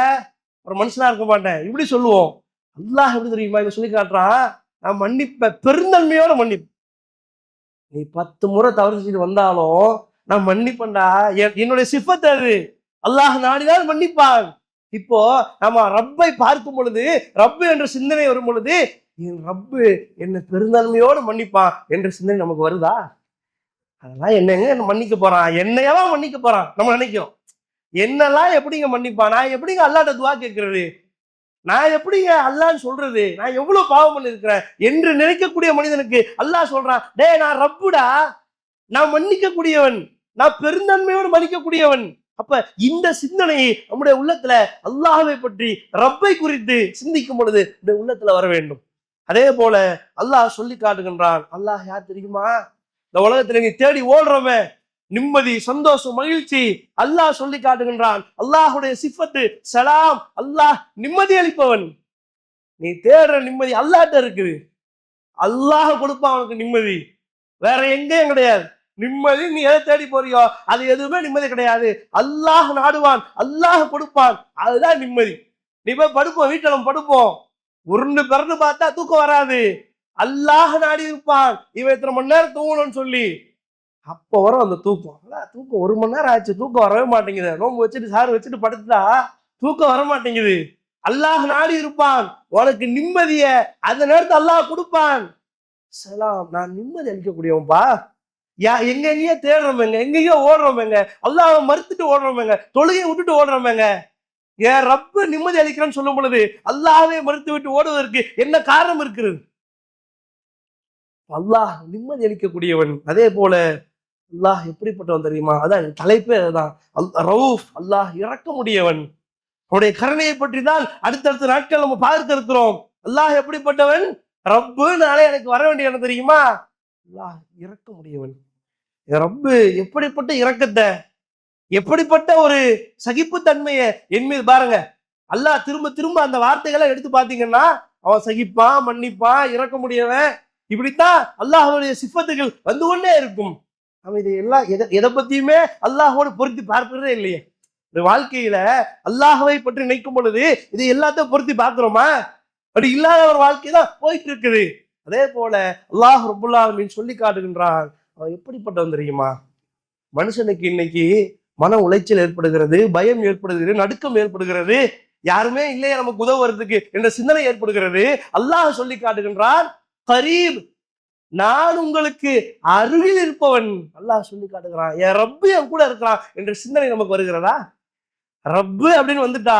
ஒரு மனுஷனா இருக்க மாட்டேன் இப்படி சொல்லுவோம். அல்லாஹ் எப்படி தெரியுமா இதை சொல்லி காட்டுறான்? நான் மன்னிப்பேன், பெருந்தன்மையோட மன்னிப்பேன். நீ 10 முறை தவறு செஞ்சுட்டு வந்தாலும் நான் மன்னிப்பேன்டா, என்னுடைய சிஃபத் அது. அல்லாஹ் நாடினால் மன்னிப்பான். இப்போ நம்ம ரப்பை பார்க்கும் பொழுது, ரப்பு என்ற சிந்தனை வரும் பொழுது, என் ரப்பு என்ன பெருந்தன்மையோடு மன்னிப்பான் என்ற சிந்தனை நமக்கு வருதா? அதெல்லாம் என்னங்க மன்னிக்க போறான், என்னையவா மன்னிக்க போறான் நம்ம நினைக்கிறோம். என்னெல்லாம் எப்படிங்க மன்னிப்பான்? நான் எப்படிங்க அல்லாட்ட துவா கேட்கறது? நான் எப்படிங்க அல்லான்னு சொல்றது? நான் எவ்வளவு பாவம் பண்ணிருக்கிறேன் என்று நினைக்கக்கூடிய மனிதனுக்கு அல்லாஹ் சொல்றான், டேய் நான் ரப்புடா, நான் மன்னிக்க கூடியவன், நான் பெருந்தன்மையோடு மன்னிக்கக்கூடியவன். அப்ப இந்த சிந்தனையை நம்முடைய உள்ளத்துல அல்லாஹ்வை பற்றி, ரப்பை குறித்து சிந்திக்கும் பொழுது நம்முடைய உள்ளத்துல வர வேண்டும். அதே போல அல்லாஹ் சொல்லி காட்டுகின்றான். அல்லாஹ் யார் தெரியுமா? இந்த உலகத்துல நீ தேடி ஓடுறவன் நிம்மதி, சந்தோஷம், மகிழ்ச்சி அல்லாஹ் சொல்லி காட்டுகின்றான். அல்லாஹுடைய சிஃபத்து சலாம். அல்லாஹ் நிம்மதி அளிப்பவன். நீ தேடுற நிம்மதி அல்லாஹ்ட்ட இருக்குது. அல்லாஹ் கொடுப்பான் அவனுக்கு நிம்மதி, வேற எங்கேயும் கிடையாது. நிம்மதி நீ எதை தேடி போறியோ அது எதுவுமே நிம்மதி கிடையாது. அல்லாஹ் நாடுவான், அல்லாஹ் கொடுப்பான், அதுதான் நிம்மதி. நீ போய் படுப்போம், வீட்டுல நம்ம படுப்போம், உருண்டு பிறந்து பார்த்தா தூக்கம் வராது. அல்லாஹ் நாடி இருப்பான் இவன் இத்தனை மணி நேரம் தூங்கணும்னு சொல்லி, அப்போ வரும் அந்த தூக்கம். தூக்கம் 1 மணி நேரம் ஆச்சு, தூக்கம் வரவே மாட்டேங்குது. நோம்பு வச்சுட்டு சாறு வச்சுட்டு படுத்துட்டா தூக்கம் வர மாட்டேங்குது. அல்லாஹ் நாடி இருப்பான், உனக்கு நிம்மதிய அந்த நேரத்தை அல்லாஹ் கொடுப்பான். சலாம், நான் நிம்மதி அளிக்கக்கூடியவன்பா. எங்கெங்கயோ தேடுறோமேங்க, எங்கேயோ ஓடுறோமேங்க, அல்லாஹ் மறுத்துட்டு ஓடுறோமேங்க, தொழுகையை விட்டுட்டு ஓடுறோமேங்க. என் ரப்பு நிம்மதி அளிக்கிறான்னு சொல்லும் பொழுது அல்லாஹ்வை மறுத்து விட்டு ஓடுவதற்கு என்ன காரணம் இருக்கிறது? அல்லாஹ் நிம்மதி அளிக்கக்கூடியவன். அதே போல அல்லாஹ் எப்படிப்பட்டவன் தெரியுமா? அதான் தலைப்பே அதுதான், ரவுஃப். அல்லாஹ் இறக்க முடியவன். அவனுடைய கருணையை பற்றி தான் அடுத்தடுத்த நாட்கள் நம்ம பார்க்க இருக்கிறோம். அல்லாஹ் எப்படிப்பட்டவன்? ரப்பு நாளே எனக்கு வர வேண்டிய என்ன தெரியுமா? அல்லாஹ் இறக்க முடியவன். ரப்பு எப்படிப்பட்ட இரக்கத்தை, எப்படிப்பட்ட ஒரு சகிப்புத்தன்மையை என் மீது பாருங்க. அல்லாஹ் திரும்ப திரும்ப அந்த வார்த்தைகளை எடுத்து பாத்தீங்கன்னா, அவன் சகிப்பான், மன்னிப்பான், இறக்க முடியவன், இப்படித்தான் அல்லாஹ்வுடைய சிஃபத்துகள் வந்து கொண்டே இருக்கும். நம்ம இதை எல்லாம் எதை பத்தியுமே அல்லாஹோடு பொருத்தி பார்க்கிறதே இல்லையே. இந்த வாழ்க்கையில அல்லாஹ்வை பற்றி நினைக்கும் பொழுது இதை எல்லாத்தையும் பொருத்தி பார்க்கிறோமா? அப்படி இல்லாத ஒரு வாழ்க்கை தான் போயிட்டு இருக்குது. அதே போல அல்லாஹ் ரப்புல் ஆலமீன் சொல்லி காட்டுகின்றான். அவன் எப்படிப்பட்டவன் தெரியுமா? மனுஷனுக்கு இன்னைக்கு மன உளைச்சல் ஏற்படுகிறது, பயம் ஏற்படுகிறது, நடுக்கம் ஏற்படுகிறது, யாருமே இல்லையே நமக்கு உதவுறதுக்கு என்ற சிந்தனை ஏற்படுகிறது. அல்லாஹ் சொல்லி காட்டுகின்றான், கரீப், நான் உங்களுக்கு அருகில் இருப்பவன். அல்லாஹ் சொல்லி காட்டுகிறான். என் ரப்பு என் கூட இருக்கிறான் என்ற சிந்தனை நமக்கு வருகிறதா? ரப்பு அப்படின்னு வந்துட்டா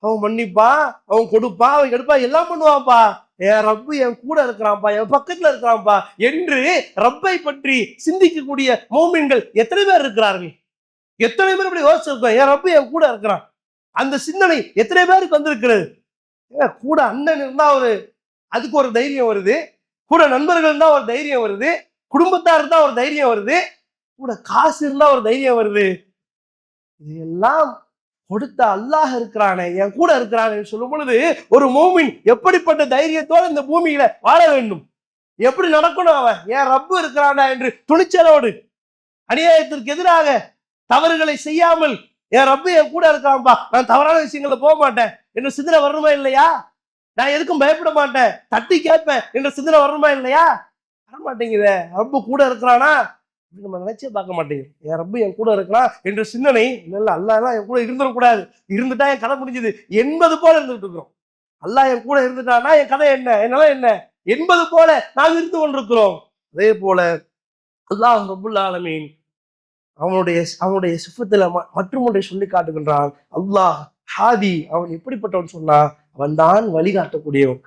அவன் மன்னிப்பான், அவன் கொடுப்பான், அவன் எடுப்பான், எல்லாம் பண்ணுவான்ப்பா. என் ரப்பு என் கூட இருக்கிறான்ப்பா, என் பக்கத்துல இருக்கிறான்ப்பா என்று ரப்பை பற்றி சிந்திக்கக்கூடிய மோமின்கள் எத்தனை பேர் இருக்கிறார்கள்? எத்தனை பேர் அப்படி யோசிச்சிருக்கோம்? என் ரப்பு என் கூட இருக்கிறான், அந்த சிந்தனை எத்தனை பேருக்கு வந்திருக்கிறது? கூட அண்ணன் இருந்தா அதுக்கு ஒரு தைரியம் வருது, கூட நண்பர்கள் இருந்தா ஒரு தைரியம் வருது, குடும்பத்தார் இருந்தா ஒரு தைரியம் வருது, கூட காசு இருந்தா ஒரு தைரியம் வருது. இது எல்லாம் கொடுத்த அல்லாஹ் இருக்கிறானே, என் கூட இருக்கிறானே சொல்லும் பொழுது ஒரு மூமின் எப்படிப்பட்ட தைரியத்தோடு இந்த பூமியில வாழ வேண்டும், எப்படி நடக்கணும்? அவன் என் ரப்பு இருக்கிறானா என்று துணிச்சலோடு, அநியாயத்திற்கு எதிராக தவறுகளை செய்யாமல், என் ரப்பு என் கூட இருக்கான்பா, நான் தவறான விஷயங்களை போக மாட்டேன் என்ற சிந்தனை வரணுமா இல்லையா? நான் எதுக்கும் பயப்பட மாட்டேன், தட்டி கேட்பேன் என்ற சிந்தனை வரணுமா இல்லையா? வரமாட்டேங்குத. ரப்பு கூட இருக்கிறானா நம்ம நினைச்சே பார்க்க மாட்டேங்குது. என் ரப்பு என் கூட இருக்கிறான் என்ற சிந்தனை இல்ல, அல்லாஹ் என் கூட இருந்துடக்கூடாது, இருந்துட்டா என் கதை முடிஞ்சது என்பது போல இருந்துட்டு இருக்கிறோம். அல்லாஹ் என் கூட இருந்துட்டானா என் கதை என்ன, என்னால என்ன என்பது போல நாம் இருந்து கொண்டிருக்கிறோம். அதே போல அல்லாஹ் ரப்புல் ஆலமீன் அவனுடைய சிஃபத்துல மற்றும் ஒன்றை சொல்லி காட்டுகின்றான். அல்லாஹ் ஹாதி, அவன் எப்படிப்பட்டவன் சொன்னா, அவன் தான் வழிகாட்டக்கூடியவன்.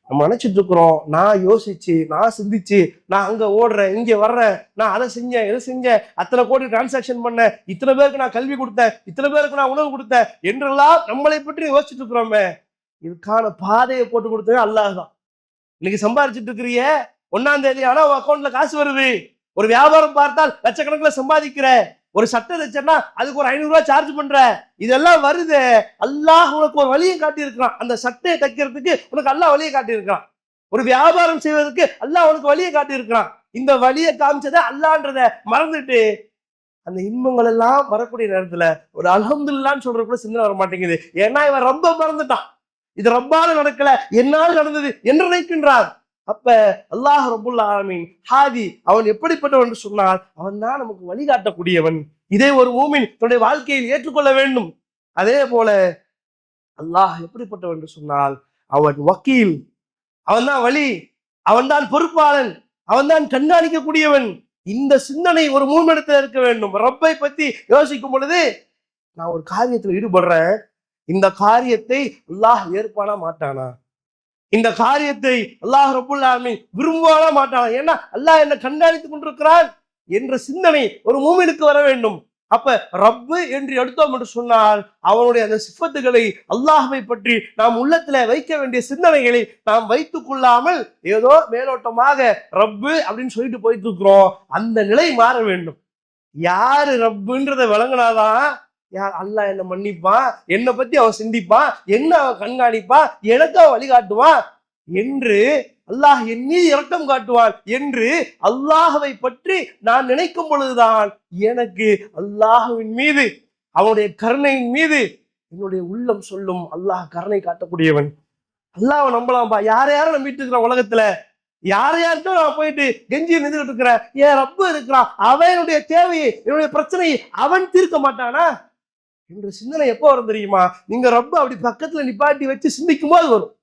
நம்ம நினைச்சிட்டு இருக்கிறோம், நான் யோசிச்சு, நான் சிந்திச்சு, நான் அங்க ஓடுறேன், இங்க வர்றேன், நான் அதை செஞ்சேன், எதை செஞ்சேன், அத்தனை கோடி டிரான்சாக்சன் பண்ணேன், இத்தனை பேருக்கு நான் கல்வி கொடுத்தேன், இத்தனை பேருக்கு நான் உணவு கொடுத்தேன் என்றெல்லாம் நம்மளை பற்றி யோசிச்சுட்டு இருக்கிறோமே. இதுக்கான பாதையை போட்டு கொடுத்தது அல்லாஹ் தான். இன்னைக்கு சம்பாதிச்சுட்டு இருக்கிறிய, 1ஆம் தேதி ஆனா உன் அக்கௌண்ட்ல காசு வருது. ஒரு வியாபாரம் பார்த்தால் லட்சக்கணக்கில் சம்பாதிக்கிற, ஒரு சட்டை தைச்சனா அதுக்கு ஒரு 500 ரூபாய் சார்ஜ் பண்ற, இதெல்லாம் வருது. அல்லாஹ் உனக்கு ஒரு வழியை காட்டி இருக்கிறான். அந்த சட்டையை தைக்கிறதுக்கு உனக்கு அல்லாஹ் வழியை காட்டி இருக்கிறான். ஒரு வியாபாரம் செய்வதற்கு அல்லாஹ் உனக்கு வழியை காட்டி இருக்கிறான். இந்த வழியை காமிச்சதை அல்லாஹ்ன்றத மறந்துட்டு அந்த இன்பங்கள் எல்லாம் வரக்கூடிய நேரத்துல ஒரு அல்ஹம்துலில்லாஹ்னு சொல்ற கூட சிந்தனை வர மாட்டேங்குது. ஏன்னா இவன் ரொம்ப மறந்துட்டான். இது ரப்பால நடக்கல, என்னால் நடந்தது என்று நினைக்கின்றான். அப்ப அல்லாஹ் ரப்புல் ஆலமீன் ஹாதி, அவன் எப்படிப்பட்டவன் என்று சொன்னால் அவன் தான் நமக்கு வழிகாட்டக்கூடியவன். இதை ஒரு மூமின் தன்னுடைய வாழ்க்கையில் ஏற்றுக்கொள்ள வேண்டும். அதே போல அல்லாஹ் எப்படிப்பட்டவன் என்று சொன்னால் அவன் வக்கீல், அவன் தான் வழி, அவன் தான் பொறுப்பாளன், அவன் தான் கண்காணிக்கக்கூடியவன். இந்த சிந்தனை ஒரு மூமினிடத்தில் இருக்க வேண்டும். ரப்பை பத்தி யோசிக்கும் பொழுது நான் ஒரு காரியத்துல ஈடுபடுறேன், இந்த காரியத்தை அல்லாஹ் ஏற்பானா மாட்டானா, இந்த காரியத்தை அல்லாஹ் ரப்புல் ஆலமீன் விரும்புவானா மாட்டானா, ஏன்னா அல்லாஹ் என்ன கண்காணித்துக் கொண்டிருக்கிறான் என்ற சிந்தனை ஒரு மூமினுக்கு வர வேண்டும். அப்ப ரப்பு என்று எடுத்தோம் என்று சொன்னால் அவனுடைய அந்த சிஃபத்துகளை, அல்லாஹ்வை பற்றி நாம் உள்ளத்துல வைக்க வேண்டிய சிந்தனைகளை நாம் வைத்துக் கொள்ளாமல் ஏதோ மேலோட்டமாக ரப்பு அப்படின்னு சொல்லிட்டு போயிட்டு இருக்கிறோம். அந்த நிலை மாற வேண்டும். யாரு ரப்புன்றதை விளங்கினாதான் யார் அல்லாஹ் என்ன மன்னிப்பான், என்னை பத்தி அவன் சிந்திப்பான், என்ன அவன் கண்காணிப்பான், எனக்கு அவன் வழிகாட்டுவான் என்று, அல்லாஹ் என் மீது இரக்கம் காட்டுவான் என்று அல்லாஹ்வை பற்றி நான் நினைக்கும் பொழுதுதான் எனக்கு அல்லாஹ்வின் மீது, அவனுடைய கருணையின் மீது என்னுடைய உள்ளம் சொல்லும், அல்லாஹ் கருணை காட்டக்கூடியவன். அல்லாஹ்வை நம்பலாம்பா. யாரையாரும் நம்பிட்டு இருக்கிற உலகத்துல யாரையார்ட்டும் நான் போயிட்டு கெஞ்சி நின்றுட்டு இருக்கிறேன், என் ரப்பு இருக்கிறான், அவன் என்னுடைய தேவையை, என்னுடைய பிரச்சனையை அவன் தீர்க்க மாட்டானா என்ற சிந்தனை எப்போ வரும் தெரியுமா? நீங்க ரப்பு அப்படி பக்கத்துல நிப்பாட்டி வச்சு சிந்திக்கும் போது வரும்.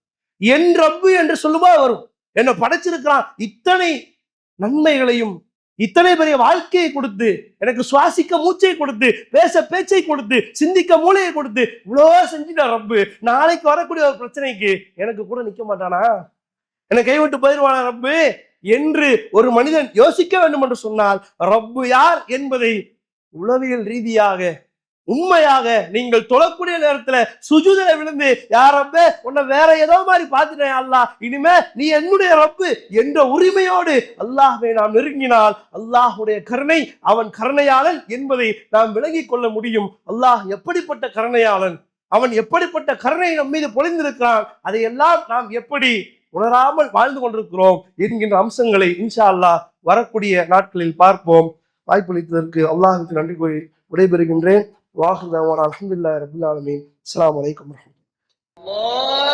என் ரப்பு என்று சொல்லும்போது வரும். என்ன படைச்சிருக்கிறான், இத்தனை நன்மைகளையும் இத்தனை பெரிய வாழ்க்கையை கொடுத்து, எனக்கு சுவாசிக்க மூச்சை கொடுத்து, பேச பேச்சை கொடுத்து, சிந்திக்க மூளையை கொடுத்து, இவ்வளோ செஞ்சுட்டா ரப்பு, நாளைக்கு வரக்கூடிய ஒரு பிரச்சனைக்கு எனக்கு கூட நிக்க மாட்டானா, என்னை கைவிட்டு போயிடுவானா ரப்பு என்று ஒரு மனிதன் யோசிக்க வேண்டும் என்று சொன்னால், ரப்பு யார் என்பதை உளவியல் ரீதியாக உண்மையாக நீங்கள் தொழக்கூடிய நேரத்துல சுஜூதுல விழுந்து, யார் ரப்பே உன்னை வேற ஏதோ மாதிரி பார்த்துட்டேன் அல்லாஹ், இனிமே நீ என்னுடைய ரப்பு என்ற உரிமையோடு அல்லாஹ்வை நாம் நெருங்கினால் அல்லாஹுடைய கருணை, அவன் கருணையாளன் என்பதை நாம் விளங்கிக் கொள்ள முடியும். அல்லாஹ் எப்படிப்பட்ட கருணையாளன், அவன் எப்படிப்பட்ட கருணை நம் மீது பொழிந்திருக்கிறான், அதையெல்லாம் நாம் எப்படி உணராமல் வாழ்ந்து கொண்டிருக்கிறோம் என்கின்ற அம்சங்களை இன்ஷா அல்லாஹ் வரக்கூடிய நாட்களில் பார்ப்போம். வாய்ப்பளித்ததற்கு அல்லாஹ்வுக்கு நன்றி கூறி விடைபெறுகின்றேன். வாஹிர் தஅவானா அல்ஹம்துலில்லாஹி ரப்பில் ஆலமீன். அஸ்ஸலாமு அலைக்கும் வரஹ்மத்துல்லாஹி.